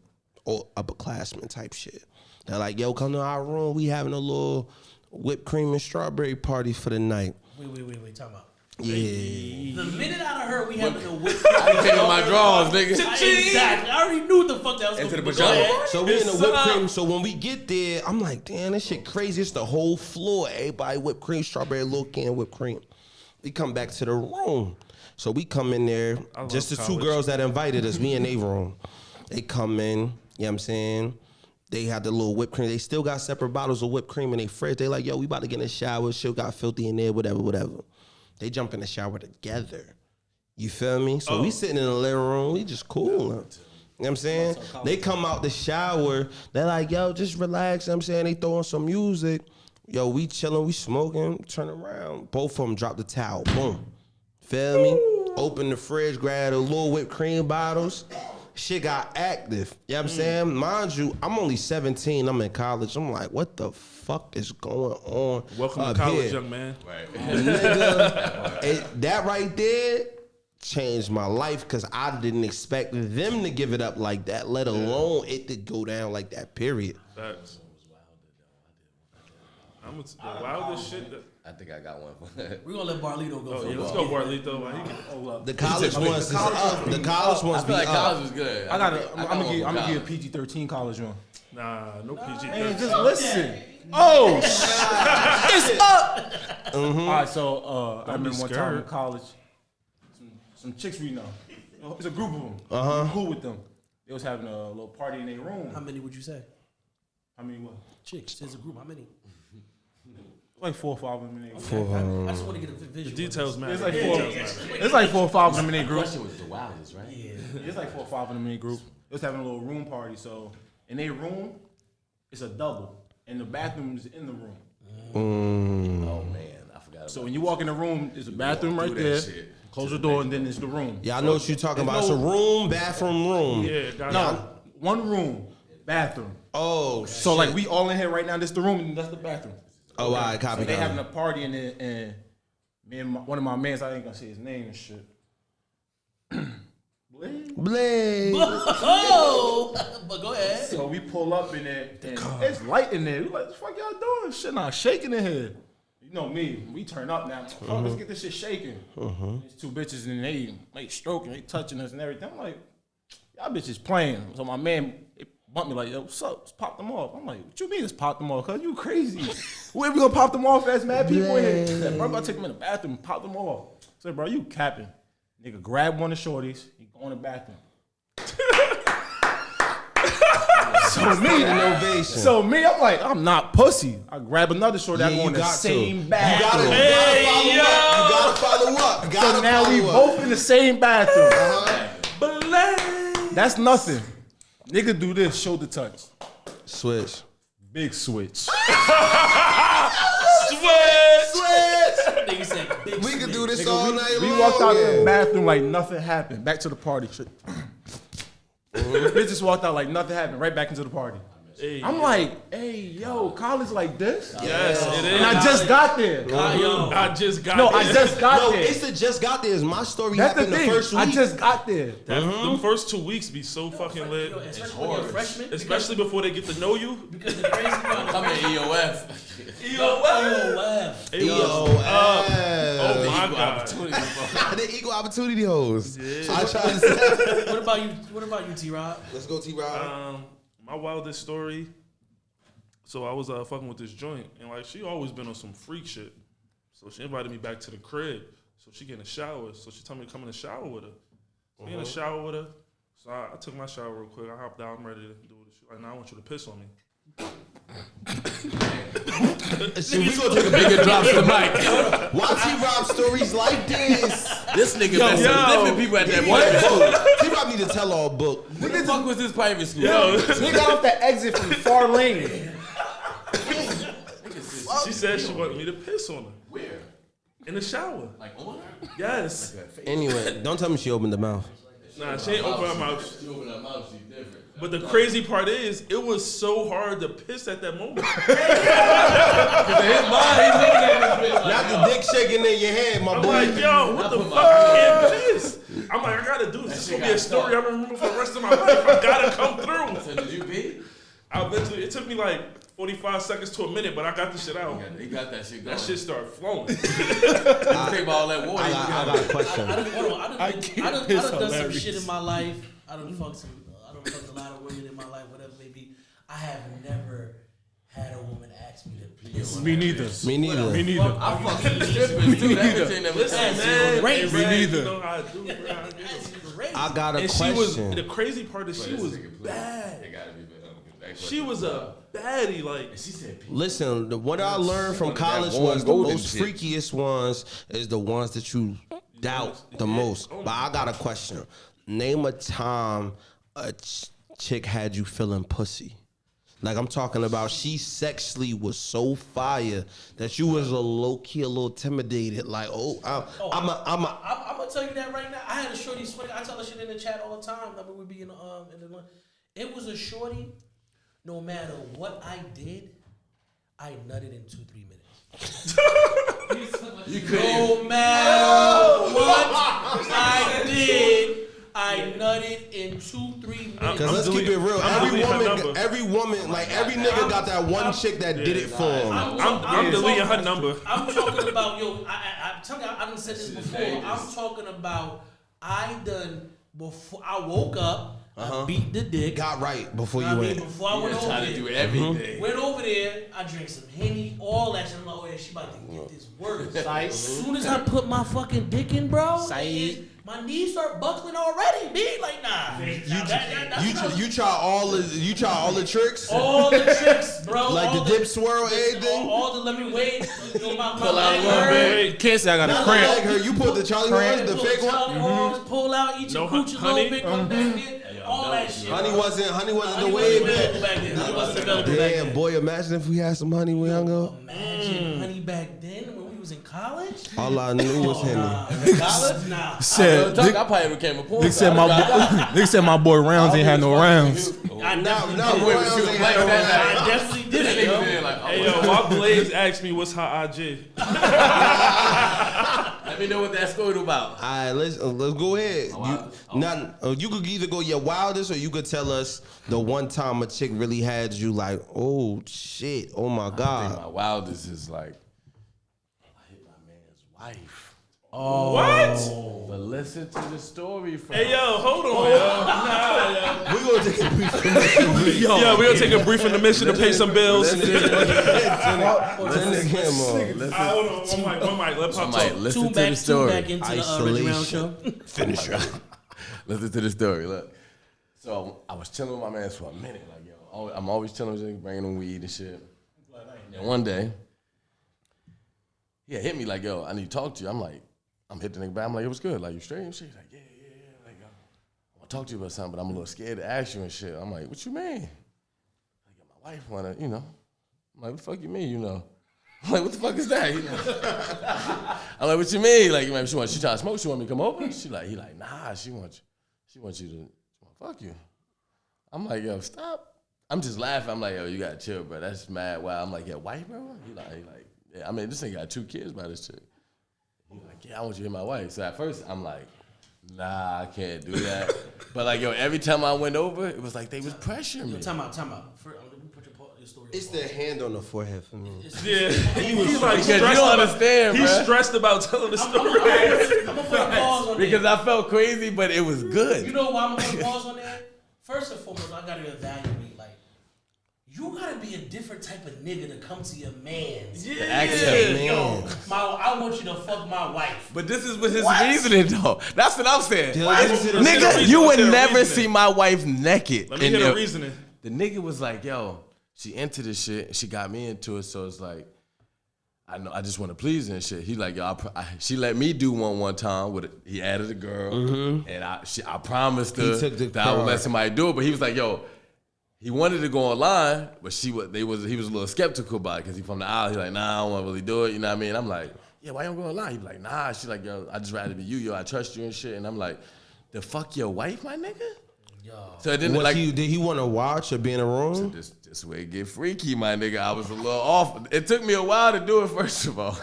Or upperclassmen type shit. They're like, yo, come to our room. We having a little whipped cream and strawberry party for the night. Wait, time out. Yeah. The minute I heard we having a whip, I came in my drawers, nigga. exactly. I already knew what the fuck that was Into gonna the be. pajama. Go ahead. So we in the whipped up. cream. So when we get there, I'm like, damn, this shit crazy. It's the whole floor. Everybody whipped cream, strawberry, little can whipped cream. We come back to the room. So we come in there, just the love 2 college. girls that invited us, me and they room. They come in, you know what I'm saying? They had the little whipped cream. They still got separate bottles of whipped cream in their fridge. They like, yo, we about to get in the shower. Shit got filthy in there, whatever. They jump in the shower together. You feel me? So we sitting in the living room. We just cool. You know what I'm saying? They come out the shower. They're like, yo, just relax. You know what I'm saying? They throwing some music. Yo, we chilling, we smoking. Turn around. Both of them drop the towel. Boom. Feel me? Open the fridge, grab the little whipped cream bottles. Shit got active. You know what I'm saying? Mind you, I'm only 17. I'm in college. I'm like, what the fuck is going on? Welcome up to college, here? young man. Right. Nigga, that right there changed my life because I didn't expect them to give it up like that, let alone it to go down like that, period. Facts. The wildest shit. I think I got one. We're gonna let Barlito go Oh, first. yeah, let's go, Barlito. Why he The college ones is up. The college I ones feel be like up. college was good. I'm one gonna from give college. PG-13 college one. Nah, no PG. Man, just listen. Oh, it's up. All right, so I remember one time in scared. college, some chicks we know. It's a group of them. We cool with them. They was having a little party in their room. How many would you say? How many what? Chicks. There's a group. How many? Like 4 or 5 of them in their group. I just want to get a visual. The details matter. It's like 4. It's like 4 or 5 of them in their The group. question was the wildest, right? Yeah. It's like 4 or 5 of them in their group. They was having a little room party. So in their room, it's a double, and the bathroom is in the room. Oh man, I forgot. So when you walk in the room, there's a bathroom right through there. that shit. Close the door, and then it's the room. Yeah, I know what you're talking about. It's a room, bathroom, room. Yeah, got No, one room, bathroom. Oh, So like we all in here right now. This the room, and that's the bathroom. oh, all right, copy So they that. having a party in there, and me and one of my mans, I ain't gonna say his name and shit. Blade. Oh, but go ahead. So we pull up in there, and it's light in there. We like, what the fuck y'all doing? Shit not shaking in here. You know me, we turn up now. Oh, let's get this shit shaking. These 2 bitches and they stroking, they touching us and everything. I'm like, y'all bitches playing. So my man bumped me like, yo, what's up? Let's pop them off. I'm like, what you mean let's pop them off? Cause you crazy. Where we gonna pop them off? That's mad people in here. He said, bro, I'm about to take them in the bathroom and pop them off. I said, bro, you capping. Nigga, grab one of the shorties, he go in the bathroom. So me, I'm like, I'm not pussy. I grab another shorty, I go in the same bathroom. You gotta follow up. So now we both in the same bathroom. Uh-huh. That's nothing. Nigga do this, shoulder touch. Switch. Big switch. Nigga said big We can do this Nigga, all night we long. walked out yeah. the bathroom like nothing happened. Back to the party. Shit. Bitch just walked out like nothing happened. Right back into the party. Hey, I'm like, hey, yo, college like this? yes, it is. And I just got there. I just got No, there. I just got No, there. it's the just got there. Is my story That's the happened the thing. first week. I just got there. The first 2 weeks be so fucking lit. Especially when you're a freshman. Especially before they get to know you. Because the crazy part. I'm in EOF. EOF. Oh my God. The equal opportunity hoes. I try to say. What about you, T-Rob? Let's go, T-Rob. My wildest story. So I was fucking with this joint, and like she always been on some freak shit. So she invited me back to the crib. So she get in the shower. So she told me to come in the shower with her. So we in the shower with her. So I took my shower real quick. I hopped out. I'm ready to do this. She's like, "Now I want you to piss on me." See, we gonna take a Nigga drops the mic. Why T-Rob stories like this? This nigga met some different people at that point. T-Rob need to tell all book. What the fuck was this private school? We got off the exit from Far Lane. She said she wanted me to piss on her. Where? In the shower. Like on her? Yes. Anyway, don't tell me she opened the mouth. Nah, she ain't open her mouth. She opened her mouth, she different. But the crazy part is, it was so hard to piss at that moment. Not the dick shaking in your head, my I'm boy. like, yo, what the fuck? I can't piss. I'm like, I gotta do this. This is gonna be a story I remember for the rest of my life. I gotta come through. So did you pee? I eventually, it took me like 45 seconds to a minute, but I got the shit out. He got that shit going. That shit started flowing. Think about all that water. I got a question. I done done some shit in my life. I done fucked a lot of women in my life, whatever it may be. I have never had a woman ask me to piss. Me neither. Me neither. Me neither. I fucking strippers too. Everything that was Listen, man. Rape. Me neither. You know how I do, bro. I get it. I got a And she was, question. the crazy part is she was bad. She was a baddie, like. She said pee. Listen, what I learned from college that was the golden most shit. freakiest ones is the ones that you doubt the most. But I got a question. Name a time a chick had you feeling pussy. Like I'm talking about, she sexually was so fire that you was a low key, a little intimidated. Like, I'm gonna tell you that right now. I had a shorty swear. I tell her shit in the chat all the time. I mean, we'd be in the it was a shorty. No matter what I did, I nutted in 2-3 minutes. No matter what I did, I nutted in 2-3 minutes. Cause let's keep it real. I'm deleting her Every woman, like every nigga got that one chick that did it for him. I'm deleting her number. I'm talking about, yo, I'm telling you, I done said this before. I'm talking about, before I woke up, I beat the dick. Got right before you I mean, went. before I went over Trying there. to do everything. Went over there, I drank some Henny, all that shit. I'm like, oh yeah, she about to get this work. As soon as I put my fucking dick in, bro, my knees start buckling already, B. Like, nah. You try all the tricks. All the tricks, bro. Like like the dip swirl, everything. All the let me wait. My Pull out leg a little hurt. bit. Can't say I got a Not cramp. like her. You pulled the Charlie horse, the fake one. Charlie horse, pull out, eat your No, coochie a honey. little bit, come back in, all that shit. Honey wasn't the Honey wave wasn't available yet. back then. Honey wasn't available back Damn, then. boy, imagine if we had some honey when younger. Imagine honey back then when we was in college. All I knew was Henny. College? Nah. Said, I probably became a porn Nigga said star. nigga said my boy Roundz ain't had no rounds. I definitely No, did. boy, Roundz ain't had no rounds. I definitely did it, yo. Hey yo, my Blaze asked me what's her IG. Let me know what that story about. All right, let's go ahead. You could either go your wildest, or you could tell us the one time a chick really had you like, oh shit, oh my I think god. my wildest is like, I hit my man's wife. What? But listen to the story from. Hey yo, hold on, yo. Nah, We gonna take a brief commercial. yo. Yeah, we gonna take a brief intermission to pay some bills. Turn the camera on. Hold on, one mic. Let pop Somebody talk. listen Two to the back story. into the Reggie Round show. Finish her. Listen to the story. Look. So I was chilling with my man for a minute. Like, yo, I'm always chilling with him, bringing him weed and shit. And one day, he hit me like, yo, I need to talk to you. I'm hitting the nigga back. I'm like, it was good. Like, you straight and shit? He's like, yeah. Like, I want to talk to you about something, but I'm a little scared to ask you and shit. I'm like, what you mean? Like, my wife wanna, you know. I'm like, what the fuck you mean, you know? I'm like, what the fuck is that? You know? I'm like, what you mean? Like, maybe she trying to smoke. She want me to come over? He like, nah. She wants you to fuck you. I'm like, yo, stop. I'm just laughing. I'm like, yo, you gotta chill, bro. That's mad wild. I'm like, yeah, wife, bro. He like, yeah. I mean, this nigga got 2 kids by this chick. He's like, yeah, I want you to hit my wife. So at first, I'm like, nah, I can't do that. But like, yo, every time I went over, it was like they was pressuring me. Time out. Let me put your story. It's the hand on the forehead for me. Yeah, he's like Because stressed. you don't understand, He's bro. stressed about telling the story. I'm gonna put a pause on Because there. I felt crazy, but it was good. You know why I'm gonna put a pause on there? First and foremost, I gotta evaluate. Like, you gotta be a different type of nigga to come to your man's. Accent, Yo, I want you to fuck my wife. But this is what his reasoning, though. That's what I'm saying. Listen to the Nigga, story. you would Let's hear the never reasoning. see my wife naked. Let me And hear the reasoning. The nigga was like, yo, she into this shit. She got me into it, so it's like, I know I just want to please her and shit. He like, yo, she let me do one time with it. He added a girl, and I promised her He took the that I would car. let somebody do it. But he was like, yo, he wanted to go online, but he was a little skeptical about it because he from the aisle. He like, nah, I don't want to really do it. You know what I mean? I'm like, yeah, why you don't go online? He be like, nah. She like, yo, I just rather be you, yo. I trust you and shit. And I'm like, the fuck your wife, my nigga? Yo. So it didn't Did he want to watch or be in a room? this way it get freaky, my nigga. I was a little off. It took me a while to do it, first of all.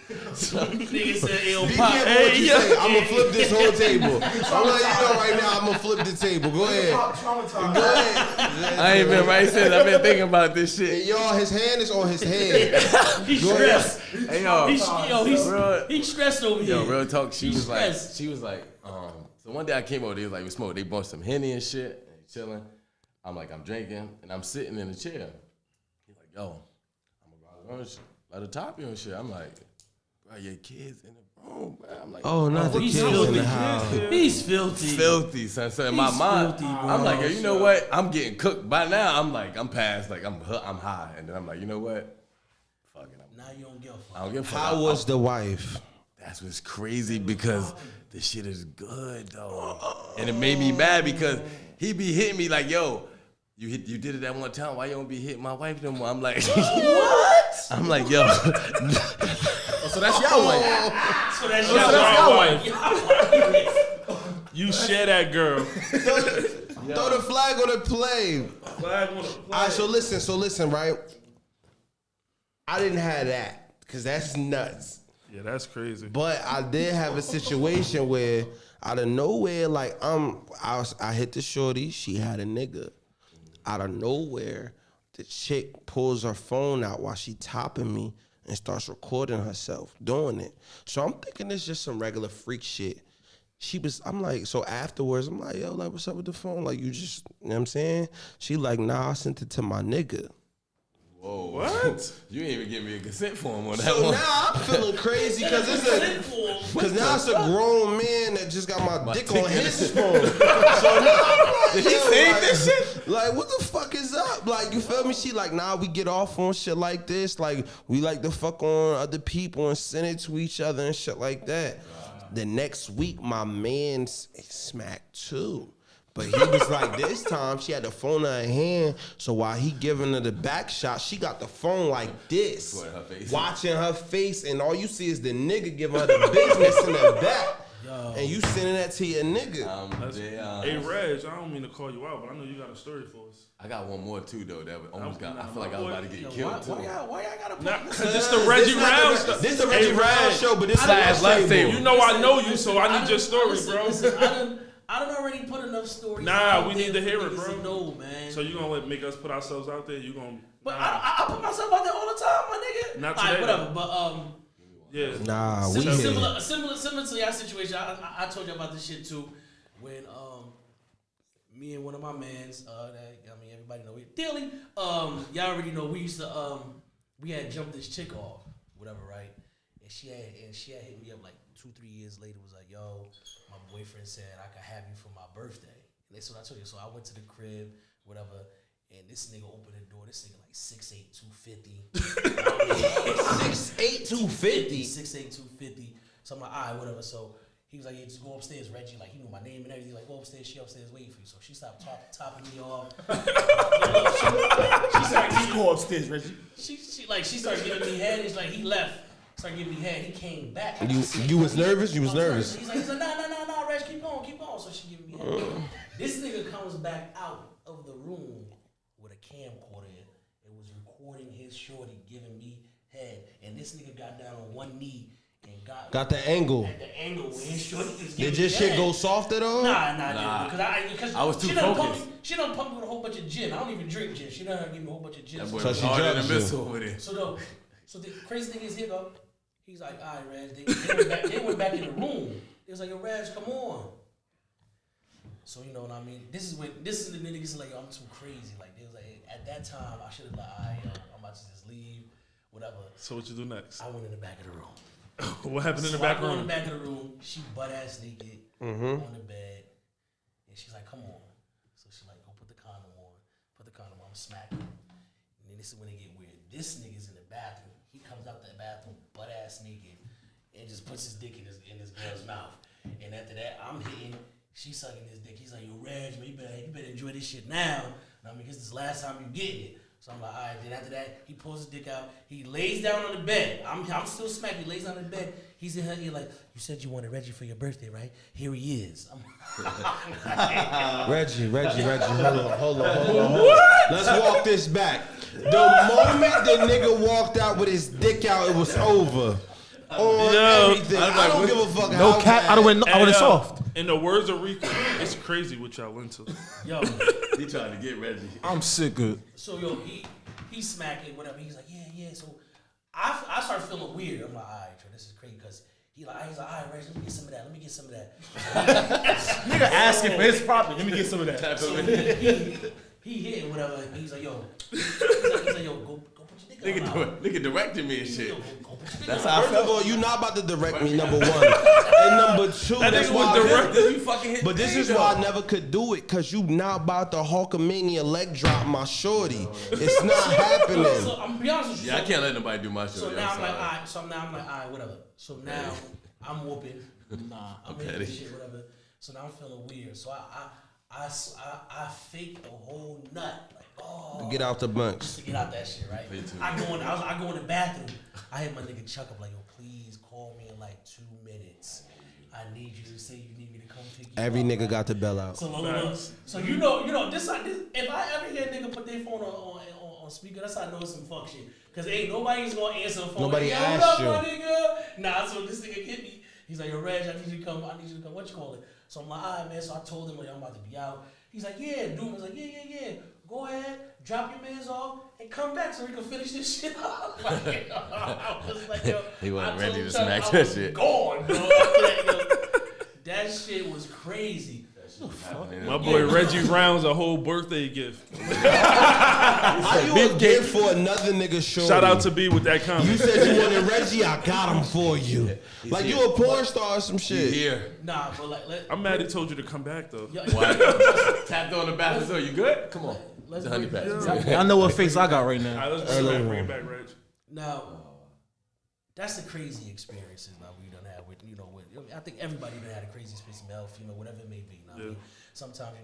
Nigga said, yo, Be pop. careful what you say. I'm gonna flip this whole table. I'm letting you know right now. I'm gonna flip the table. Go ahead. Go ahead. I ain't been right since. I've been thinking about this shit. Hey, y'all, his hand is on his head. He's Go ahead. stressed. Hey, yo. He's stressed over here. Yo, real talk. She He's was like, so one day I came over, they was like, we smoked. They bought some Henny and shit, and chilling. I'm like, I'm drinking, and I'm sitting in the chair. He's like, yo, I'm about to top you and shit. I'm like, bro, your kids in the room, bro. I'm like, Oh, not the he's kids in filthy. the house. He's filthy. filthy, son. So in my He's mind, filthy, bro. I'm like, yo, you know what? I'm getting cooked. By now, I'm like, I'm past, like, I'm high. And then I'm like, you know what? Fuck it. Now you don't give a fuck. I don't give a fuck. How was the wife? That's what's crazy because this shit is good, though. And it made me mad because he be hitting me like, yo, you did it that one time. Why you don't be hitting my wife no more? I'm like, what? I'm like, yo. So that's your wife. So that's your wife. You share that girl. Throw the flag on the play. Flag on the All right, so listen, right? I didn't have that because that's nuts. Yeah, that's crazy. But I did have a situation where out of nowhere, like I hit the shorty, she had a nigga. Out of nowhere, the chick pulls her phone out while she topping me and starts recording herself doing it. So I'm thinking it's just some regular freak shit. I'm like, so afterwards, I'm like, yo, like, what's up with the phone? Like, you just, you know what I'm saying? She like, nah, I sent it to my nigga. Whoa, What? You ain't even give me a consent form on that So one. now I'm feeling crazy because now it's a grown man that just got my dick on his phone. So now I'm like, this shit? Like, what the fuck is up? Like, you feel me? She like, nah, we get off on shit like this. Like, we like to fuck on other people and send it to each other and shit like that. The next week, my man smacked too. But he was like, this time she had the phone in her hand, so while he giving her the back shot, she got the phone like this, watching her face, and all you see is the nigga giving her the business in the back, and you sending that to your nigga. Hey, Reg, I don't mean to call you out, but I know you got a story for us. I got one more too though. That almost got. I feel like I was about to get killed too. Why y'all gotta put This the Reggie Roundz stuff. This the Reggie Roundz show, but this is Last table. You know I know you, so I need your story, bro. Listen, I done already put enough stories. Nah, we need to hear it, bro. No, man. So you gonna make us put ourselves out there? You gonna? But I put myself out there all the time, my nigga. Not all right, today, whatever. But yeah. Nah, we similar to your situation. I told you about this shit too. When me and one of my mans, everybody know it. Daily, y'all already know we used to we had jumped this chick off, whatever, right? And she had hit me up like 2-3 years later. Was like, yo, my boyfriend said I could have you for my birthday. And that's what I told you. So I went to the crib, whatever. And this nigga opened the door. This nigga like 6'8", 250. 6'8", 250. 6'8", 250. So I'm like, all right, whatever. So he was like, yeah, just go upstairs, Reggie. Like, he knew my name and everything. Like, go upstairs. She upstairs waiting for you. So she stopped topping me off. she started Just go upstairs, Reggie. She started giving me head. It's like he left. Started giving me head. He came back. You was nervous? You was nervous? He's like, nah, Reg, keep going. So she giving me head. This nigga comes back out of the room with a camcorder and was recording his shorty giving me head. And this nigga got down on one knee and got the angle. At the angle where his shorty was Did giving your me shit head. go soft at all? Nah. Because I was too focused. She done pump me with a whole bunch of gin. I don't even drink gin. She done give me a whole bunch of gin. That boy So was she hard in judged the you. missile with it. So the crazy thing is, here go. He's like, all right, Reg. They went back in the room. They was like, yo, Reg, come on. So you know what I mean. This is the niggas like, yo, I'm too crazy. Like they was like, hey, at that time I should have like, all right, yo, I'm about to just leave, whatever. So what you do next? I went in the back of the room. What happened in the So back I go room? in the back of the room. She butt ass naked on the bed, and she's like, "Come on." So she like, "Go put the condom on." Put the condom on. I'm smacking. And then this is when it get weird. This nigga's in the bathroom. He comes out that bathroom butt ass naked, and just puts his dick in this girl's mouth. And after that, I'm hitting. She's sucking his dick. He's like, "Yo, Reg, man, you better enjoy this shit now." And I mean, because this is the last time you getting it. So I'm like, all right. Then after that, he pulls his dick out. He lays down on the bed. I'm still smacking. He lays down on the bed. He's in her ear like, you said you wanted Reggie for your birthday, right? Here he is. Reggie, hold on. Let's walk this back. The moment the nigga walked out with his dick out, it was over. Everything. I don't give a fuck No how cat. bad. I went soft. In the words of Rico, it's crazy what y'all into. Yo, He trying to get Reggie. I'm sick of. so yo, he smacking whatever. He's like, yeah. So I started feeling weird. I'm like, all right, Trey, this is crazy because he's like, all right, Reggie, let me get some of that. Nigga asking for his property. Let me get some of that. So he hit whatever. And he's like, yo, he's like, yo, go put your dick out. Nigga directed me and shit. Yo, go put your dick That's out. how I First of all, felt. you not about to direct me, number one. And number two, That that's nigga why was directed. You fucking hit. But this is why I never could do it, cause you now about to Hulkamania leg drop my shorty. It's not happening. So I'm gonna be honest with you. Yeah, I can't let nobody do my shit. So now I'm like, all right. So now I'm like, all right, whatever. So now I'm whooping. I'm hitting petty. this shit, whatever. So now I'm feeling weird. So I faked the whole nut, like, oh, Get out the bunch. just to get out that shit, right? Me too. I go in the bathroom. I hit my nigga Chuck up like, yo, please call me in like 2 minutes. I need you to say you need me to come pick you Every up, nigga right? got the bell out. So look. So you know this. If I ever hear a nigga put their phone on speaker, that's how I know it's some fuck shit. Cause ain't nobody's gonna answer the phone. Nobody like, asked you. what up, my nigga? Nah. So this nigga hit me. He's like, yo, Reg, I need you to come. What you call it? So I'm like, all right, man. So I told him, like, I'm about to be out. He's like, yeah. Dude was like, yeah. Go ahead, drop your mans off, and come back so we can finish this shit up. I was like, yo, He wasn't ready to Chuck smack I that was shit. Gone, bro. After that, yo, that shit was crazy. My boy Reggie Roundz a whole birthday gift. How you a gift for another nigga shorty? Shout out to B with that comment. You said you wanted Reggie, I got him for you. Like you a porn star or some shit. Here. Nah, but I'm mad he told you to come back though. Why? Tapped on the bathroom door. You good? Come on. let's The honey bring- patch. I know what face I got right now. All right, let's bring it back, Reg. Now, that's the crazy experiences that we done had with, I think everybody done had a crazy experience in health, whatever it may be. I mean, sometimes,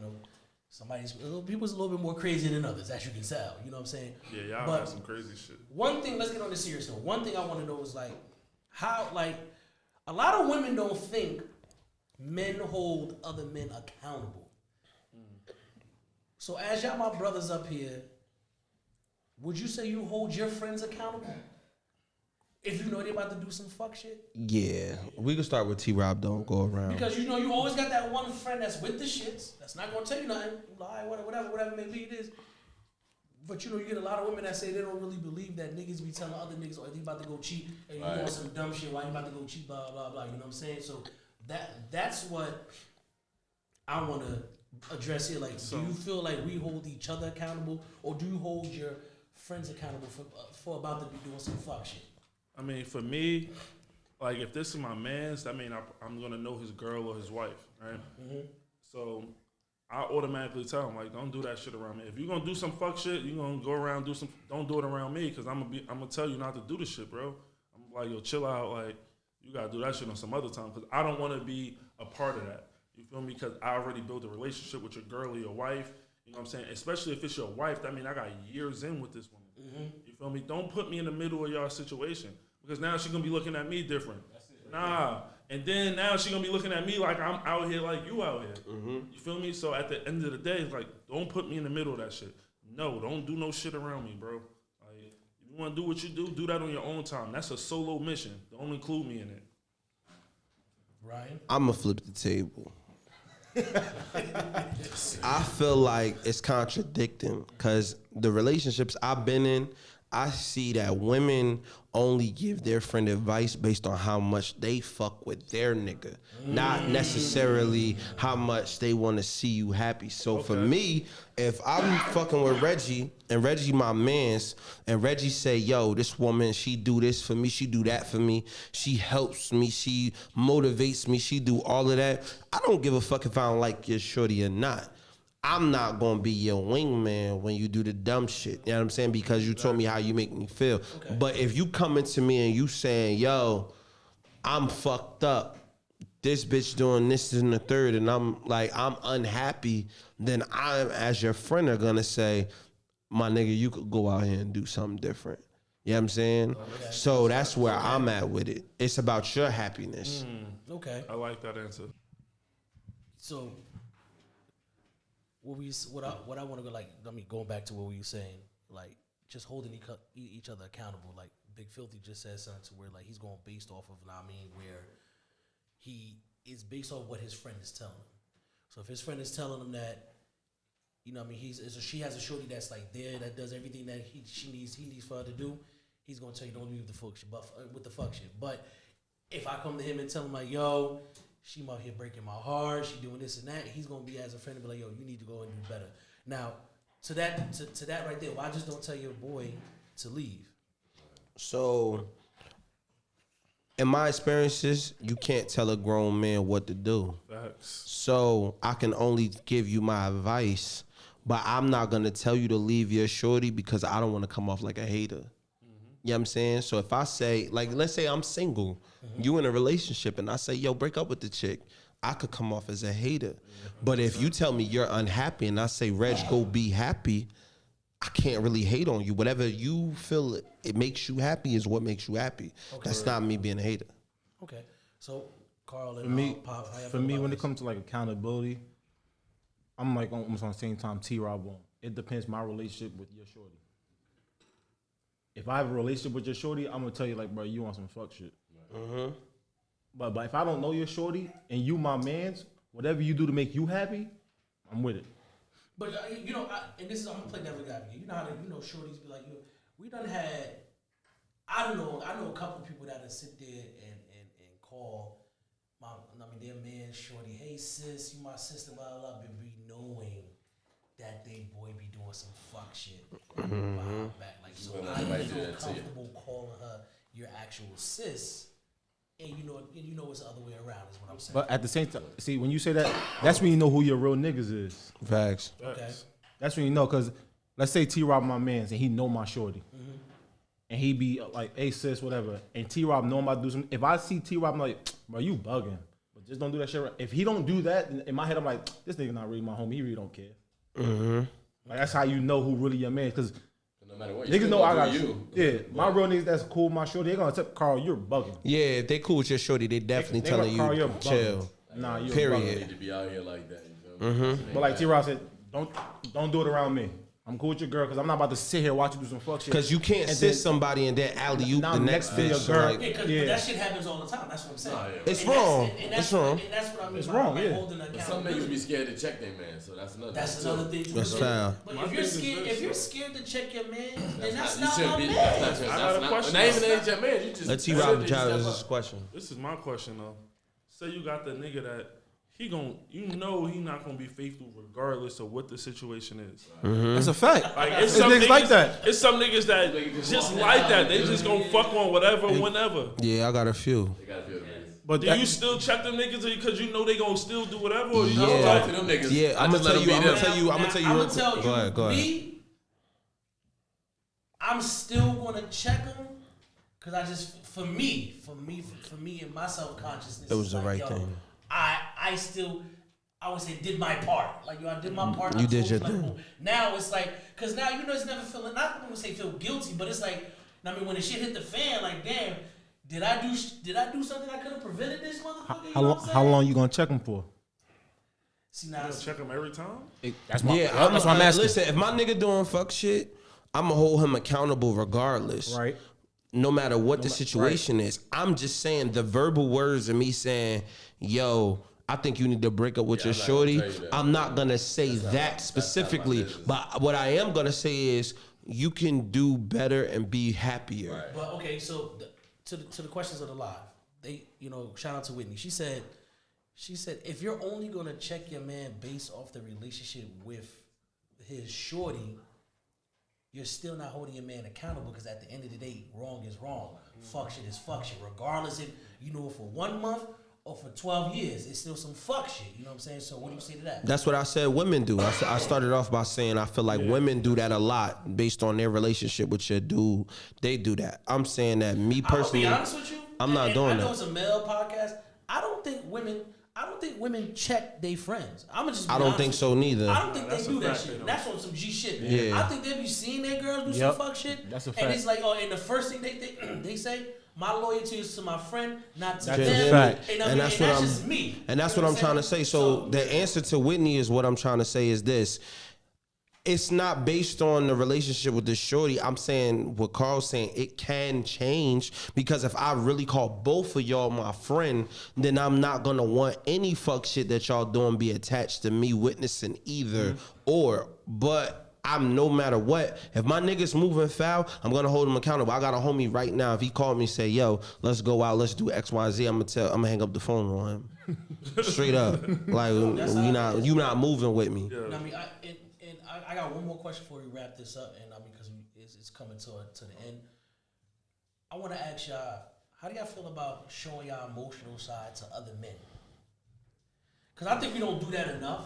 people's a little bit more crazy than others, as you can tell. You know what I'm saying? Yeah, y'all But have some crazy shit. one thing, let's get on the serious note. One thing I want to know is how, a lot of women don't think men hold other men accountable. So as y'all my brothers up here, would you say you hold your friends accountable? If you know they're about to do some fuck shit? Yeah, we can start with T-Rob. Don't go around. Because you always got that one friend that's with the shits, that's not gonna tell you nothing. Lie, whatever maybe it is. But you get a lot of women that say they don't really believe that niggas be telling other niggas, oh, they about to go cheat, and you doing some dumb shit, why you about to go cheat, blah, blah, blah. You know what I'm saying? So that's what I want to address here. Do you feel like we hold each other accountable, or do you hold your friends accountable for about to be doing some fuck shit? I mean, for me, if this is my man's, that mean I'm gonna know his girl or his wife, right? Mm-hmm. So I automatically tell him, don't do that shit around me. If you're gonna do some fuck shit, you're gonna go around don't do it around me, because I'm gonna tell you not to do this shit, bro. I'm like, yo, chill out. You gotta do that shit on some other time, because I don't want to be a part of that. You feel me? Because I already built a relationship with your girl or your wife. You know what I'm saying? Especially if it's your wife. That mean I got years in with this woman. Mm-hmm. You feel me? Don't put me in the middle of y'all situation. Because now she's going to be looking at me different. Nah. And then now she's going to be looking at me like I'm out here like you out here. Mm-hmm. You feel me? So at the end of the day, it's don't put me in the middle of that shit. No, don't do no shit around me, bro. If you want to do what you do that on your own time. That's a solo mission. Don't include me in it. Ryan? I'm going to flip the table. I feel like it's contradicting, because the relationships I've been in, I see that women only give their friend advice based on how much they fuck with their nigga, not necessarily how much they want to see you happy. So for me, if I'm fucking with Reggie and Reggie my mans, and Reggie say, yo, this woman, she do this for me, she do that for me, she helps me, she motivates me, she do all of that, I don't give a fuck if I don't like your shorty or not. I'm not gonna be your wingman when you do the dumb shit. You know what I'm saying? Because you told me how you make me feel. Okay. But if you coming to me and you saying, yo, I'm fucked up, this bitch doing this and the third, and I'm unhappy, then I, as your friend, are gonna say, my nigga, you could go out here and do something different. You know what I'm saying? Okay. So that's where I'm at with it. It's about your happiness. Okay. I like that answer. So what I want to go going back to what we were saying, just holding each other accountable. Big Filthy just said something to where he's going based off of where he is based off what his friend is telling him. So if his friend is telling him that, she has a shorty that's there that does everything that he needs for her to do, he's gonna tell you don't leave the fuck shit, with the fuck shit. But if I come to him and tell him yo, she out here breaking my heart, she doing this and that, he's gonna be as a friend and be like, yo, you need to go and do better. Now, to that right there, why just don't tell your boy to leave? So, in my experiences, you can't tell a grown man what to do. Facts. So I can only give you my advice, but I'm not gonna tell you to leave your shorty because I don't want to come off like a hater. You know what I'm saying? So if I say, let's say I'm single, you in a relationship, and I say, yo, break up with the chick, I could come off as a hater. But if you tell me you're unhappy and I say, Reg, go be happy, I can't really hate on you. Whatever you feel it makes you happy is what makes you happy. Okay. That's not me being a hater. Okay. So, Carl and Pop, for me, when it comes to accountability, I'm almost on the same time T-Rob on. It depends my relationship with your shorty. If I have a relationship with your shorty, I'm gonna tell you bro, you want some fuck shit. Mm-hmm. But if I don't know your shorty and you my mans, whatever you do to make you happy, I'm with it. But and this is, I'm gonna play devil advocate. You know how shorties be we done had, I know a couple people that sit there and call their man, shorty, hey sis, you my sister, blah blah, blah, be knowing that they boy be doing some fuck shit behind her back. Like, so I feel comfortable calling her your actual sis, and you know it's the other way around. Is what I'm saying. But at the same time, see, when you say that, that's when you know who your real niggas is. Facts. Okay. That's when you know, because let's say T-Rob my mans and he know my shorty. And he be like, hey sis, whatever. And T-Rob know I'm about to do something. If I see T-Rob, I'm like, bro, you bugging. But just don't do that shit. If he don't do that, in my head, I'm like, this nigga not really my homie. He really don't care. Like, that's how you know who really your man. Because no matter what, niggas know I got you. Yeah, my real niggas that's cool, my shorty, they gonna tell Carl, you're bugging. Yeah, if they cool with your shorty, they definitely They telling Carl, you you're chill. bugging. Nah, you're Period. bugging. need to be out here like that. You feel me? But like T-Rob said, don't do it around me. I'm cool with your girl because I'm not about to sit here watch you do some fuck shit. Because you can't and sit then, somebody and then alley-oop now the next to your bitch. girl. Like, But that shit happens all the time. That's what I'm saying. it's And wrong. that's It's wrong. And that's what I mean. It's by, wrong, like, yeah. holding But some niggas accountability. be scared to check their man, so that's another. That's thing, too. another thing. too. That's So, foul. But My if you're thing is scared, this, if you're scared to check your man, then that's You not shouldn't my be. man. That's not. I got a Not question. not even ain't your man. You just. Let that's T-Rob it. challenge this question. This is my question though. Say you got the nigga that he he not gonna be faithful regardless of what the situation is. That's a fact. Like It's niggas like that. It's some niggas that just like that. They just gonna fuck on whatever, whenever. Yeah, I got a few. They gotta feel the man. But Do you still check them niggas because you know they gonna still do whatever? Or you Yeah. just Talk like, to them niggas. Yeah, I I'm just gonna let tell you. them I'm be gonna them. tell you. I'm gonna tell you. I'm real gonna tell quick. you. Go ahead. Go ahead. Me, I'm still gonna check them because I just for me and my self consciousness. It was the right thing. I still. I would say did my part. Like, yo, I did my part. You I did told your like, thing. boom. Now it's like, cause now you know it's never feeling. Not gonna say feel guilty, but it's like, I mean, when the shit hit the fan, like, damn, did I do something I could have prevented this motherfucker? You know what I'm saying? How long you gonna check them for? See now, check them every time? That's my. Yeah, that's what I'm asking. Listen, if my nigga doing fuck shit, I'ma hold him accountable regardless. Right. No matter what the situation is. I'm just saying the verbal words of me saying, yo, I think you need to break up with your I'm not gonna shorty. tell you that. I'm not gonna say that specifically. But what I am gonna say is you can do better and be happier. Right. but okay, so to the questions of the live, they, shout out to Whitney. She said, if you're only gonna check your man based off the relationship with his shorty, you're still not holding your man accountable because at the end of the day, wrong is wrong. Fuck shit is fuck shit. Regardless if you know it for 1 month or for 12 years, it's still some fuck shit. You know what I'm saying? So what do you say to that? That's what I said women do. I started off by saying I feel like women do that a lot based on their relationship with your dude. They do that. I'm saying that me personally, I'm gonna be honest with you. I'm not doing I know that. it's a male podcast. I don't think women check their friends. I'm just. I don't think so neither. I don't think That's they do a that fact, shit. they That's on some G shit. Yeah. I think they be seeing their girls do Yep. some fuck shit. That's a And fact. it's like, and the first thing they say, my loyalty is to my friend, not to That's a them. fact. And, And that's what I'm- just me. And that's You what know I'm trying to say. So the answer to Whitney is what I'm trying to say is this. It's not based on the relationship with this shorty. I'm saying what Carl's saying, it can change because if I really call both of y'all my friend, then I'm not gonna want any fuck shit that y'all doing be attached to me witnessing either but I'm no matter what. If my niggas moving foul, I'm gonna hold him accountable. I got a homie right now. If he called me and say, "Yo, let's go out, let's do X, Y, Z," I'm gonna hang up the phone on him. Straight up, like you not moving with me. And I mean, I got one more question before we wrap this up, and I mean, because it's coming to the end. I want to ask y'all, how do y'all feel about showing y'all emotional side to other men? Because I think we don't do that enough,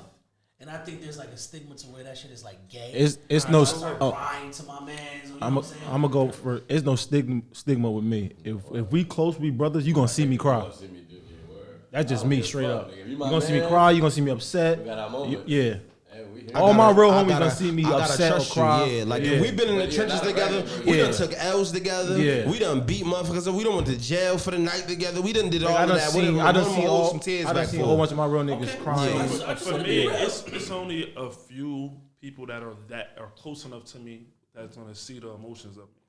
and I think there's like a stigma to where that shit is like gay. It's no. I start crying to my mans. You know I'm what I'm saying? gonna go for. It's no stigma with me. If we close, we brothers, you gonna see me cry. See me do your word. That's just me, straight fuck, up. nigga. If You you my gonna see me man, cry. You gonna see me upset. we got our moments. Yeah. Hey, we here. All my real I homies gotta- gonna see me I gotta upset or trust you, cry. Yeah, like Yeah. if we've been in the Yeah, trenches not a together, regular, we yeah. done took L's together. Yeah. We done beat motherfuckers. We done went to jail for the night together. We done did all I of done that. seen. Whatever. I done I'ma seen hold all. some tears I done back seen for a whole him. bunch of my real niggas Okay. crying. Yeah. Like, I just For wanna me, be real. it's only a few people that are close enough to me that's gonna see the emotions of me.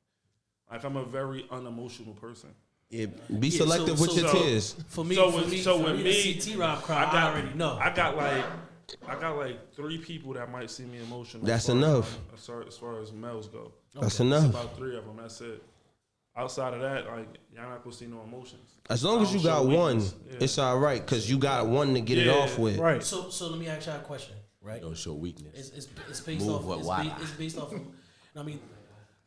Like I'm a very unemotional person. Yeah, be selective so- with your so- tears. For me, So for with- me, so for with me, me, to see T-Rob cry, I already know. I got like 3 people that might see me emotional. That's as far enough. As far as males go. That's It's enough. about 3 of them. That's it. outside of that, like y'all not gonna see no emotions. As long as you got one, it's all right because you got one to get it off with. Right. So let me ask y'all a question, right? Don't show weakness. It's based Move off. what It's based off. I mean,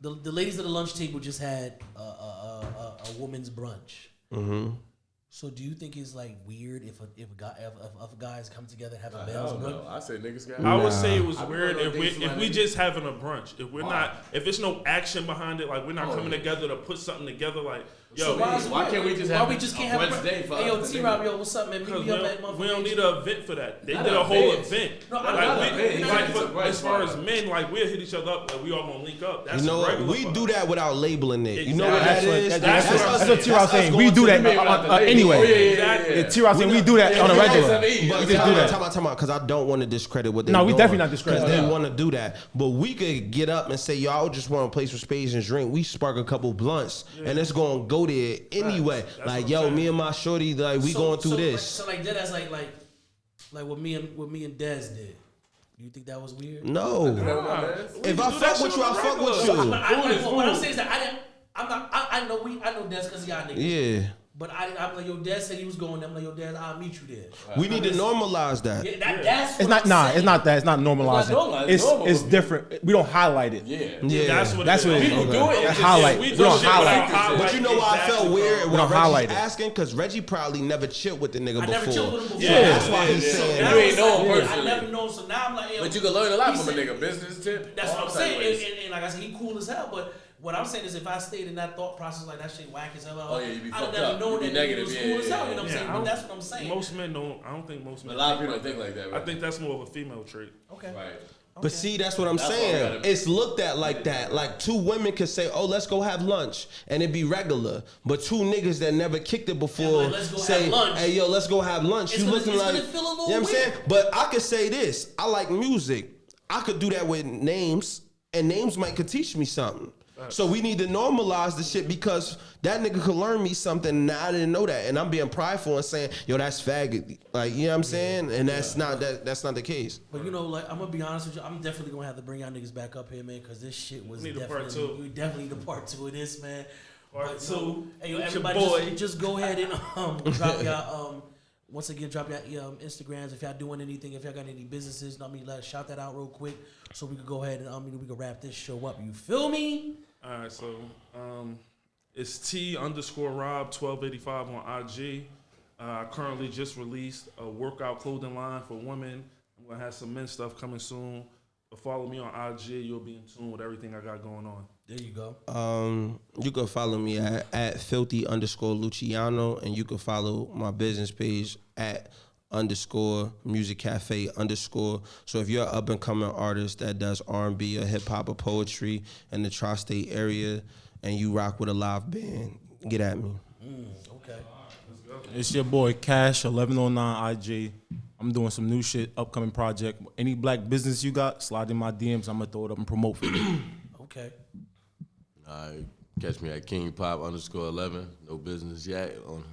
the ladies at the lunch table just had a woman's brunch. Mm-hmm. So do you think it's like weird if guys come together and have a male's brunch? I say niggas got. I would say it was I'm weird going on dates if with my we niggas. just having a brunch. If we're not, if there's no action behind it, like we're not coming together to put something together. Like, yo, why can't we just have have brunch day for Hey, yo, us? T-Rob, yo, what's up, man? Meet because me up at we don't need an event for that. They Not did a an whole event. event. No, not like, an we, event. like It's a brunch as far as bar. men, like we'll hit each other up and we all gonna link up. That's You know what? regular We for do us. that without labeling it. You know what that Exactly. is? That's what T-Rob saying. We do that anyway. Oh, yeah. Yeah, T-Rob saying we do that on a regular. But We just do that. Time out, because I don't want to discredit what they're No, doing. we definitely not discrediting because they that. want to do that. But we could get up and say, y'all just want to play some spades and drink. We spark a couple blunts, and it's going to go there anyway. That's Like, what yo, I'm me and my shorty, like, we going through this. So like that, that's like what me and Dez did. Do you think that was weird? No. If I fuck with you, I fuck with you. What I'm saying is that I know Dez because y'all niggas. Yeah. But I'm like, yo, Dez said he was going there. I'm like, yo, Dez, I'll meet you there. We need to normalize that. Yeah, that's It's what not. I'm It's saying. not that. It's not normalizing. normalized. It's Normal. it's different. We don't highlight it. Yeah. That's what That's it what is. it is. People do it. That's highlight. We We do don't shit highlight. without highlight. But you know why I felt Exactly. weird We when don't highlight Reggie's it. asking? Because Reggie probably never chilled with the nigga I never chilled before. with him before. Yeah, That's why he's saying You that. ain't know him I personally. never know him, so now I'm like, yo, But you can learn a lot he from a said- nigga. Business tip. That's all what I'm type of saying. ways. And like I said, he cool as hell. But what I'm saying is, if I stayed in that thought process, like that shit whack as hell, Oh, yeah, you be I'd fucked never up. known You be that negative, he was yeah, cool as yeah, hell. You know what I'm yeah. saying? I But don't- that's what I'm saying. Most men don't. I don't think most A men. lot of people don't think like that. I Right? think that's more of a female trait. Okay. Right. But see, that's what I'm That's why we saying. gotta- It's looked at like that. Like two women could say, "Oh, let's go have lunch," and it be regular. But two niggas that never kicked it before Yeah, like, let's go say, have lunch. "Hey, yo, let's go have lunch." It's You gonna- looking it's like, gonna feel a little you know what I'm saying? weird. But I could say this: I like music. I could do that with names, and names could teach me something. So we need to normalize the shit because that nigga could learn me something and I didn't know that. And I'm being prideful and saying, yo, that's faggot. Like, you know what I'm saying? And that's not the case. But you know, like I'm gonna be honest with you, I'm definitely gonna have to bring y'all niggas back up here, man, because this shit was We need a definitely. part two. We definitely need a part two of this, man. Part But, two. Hey, yo, With your everybody, boy. just go ahead and drop y'all once again drop your Instagrams if y'all doing anything, if y'all got any businesses. I mean, let's shout that out real quick so we can go ahead and we can wrap this show up. You feel me? All right, so it's T_Rob1285 on IG. I currently just released a workout clothing line for women. I'm gonna have some men's stuff coming soon. But follow me on IG. You'll be in tune with everything I got going on. There you go. You can follow me at filthy_Luciano, and you can follow my business page at _music cafe _. So if you're an up and coming artist that does R&B or hip hop or poetry in the tri-state area and you rock with a live band, get at me. Okay. It's your boy Cash 1109 IG. I'm doing some new shit, upcoming project. Any black business you got, slide in my DMs. I'm gonna throw it up and promote for you. Okay. Catch me at King Pop _11. No business yet. Don't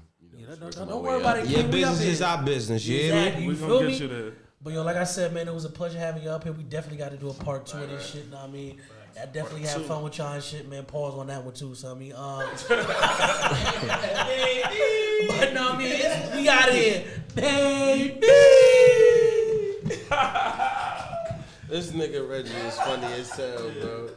worry about it. Your King. We up business here. is our business, you hear Exactly. me? You We're feel gonna me? get you there. But yo, like I said, man, it was a pleasure having you up here. We definitely got to do a part two of this shit. Know what I mean, I definitely had fun with y'all and shit, man. Pause on that one too. So I mean, but no, I mean, we out of here, baby. This nigga Reggie is funny as hell, bro.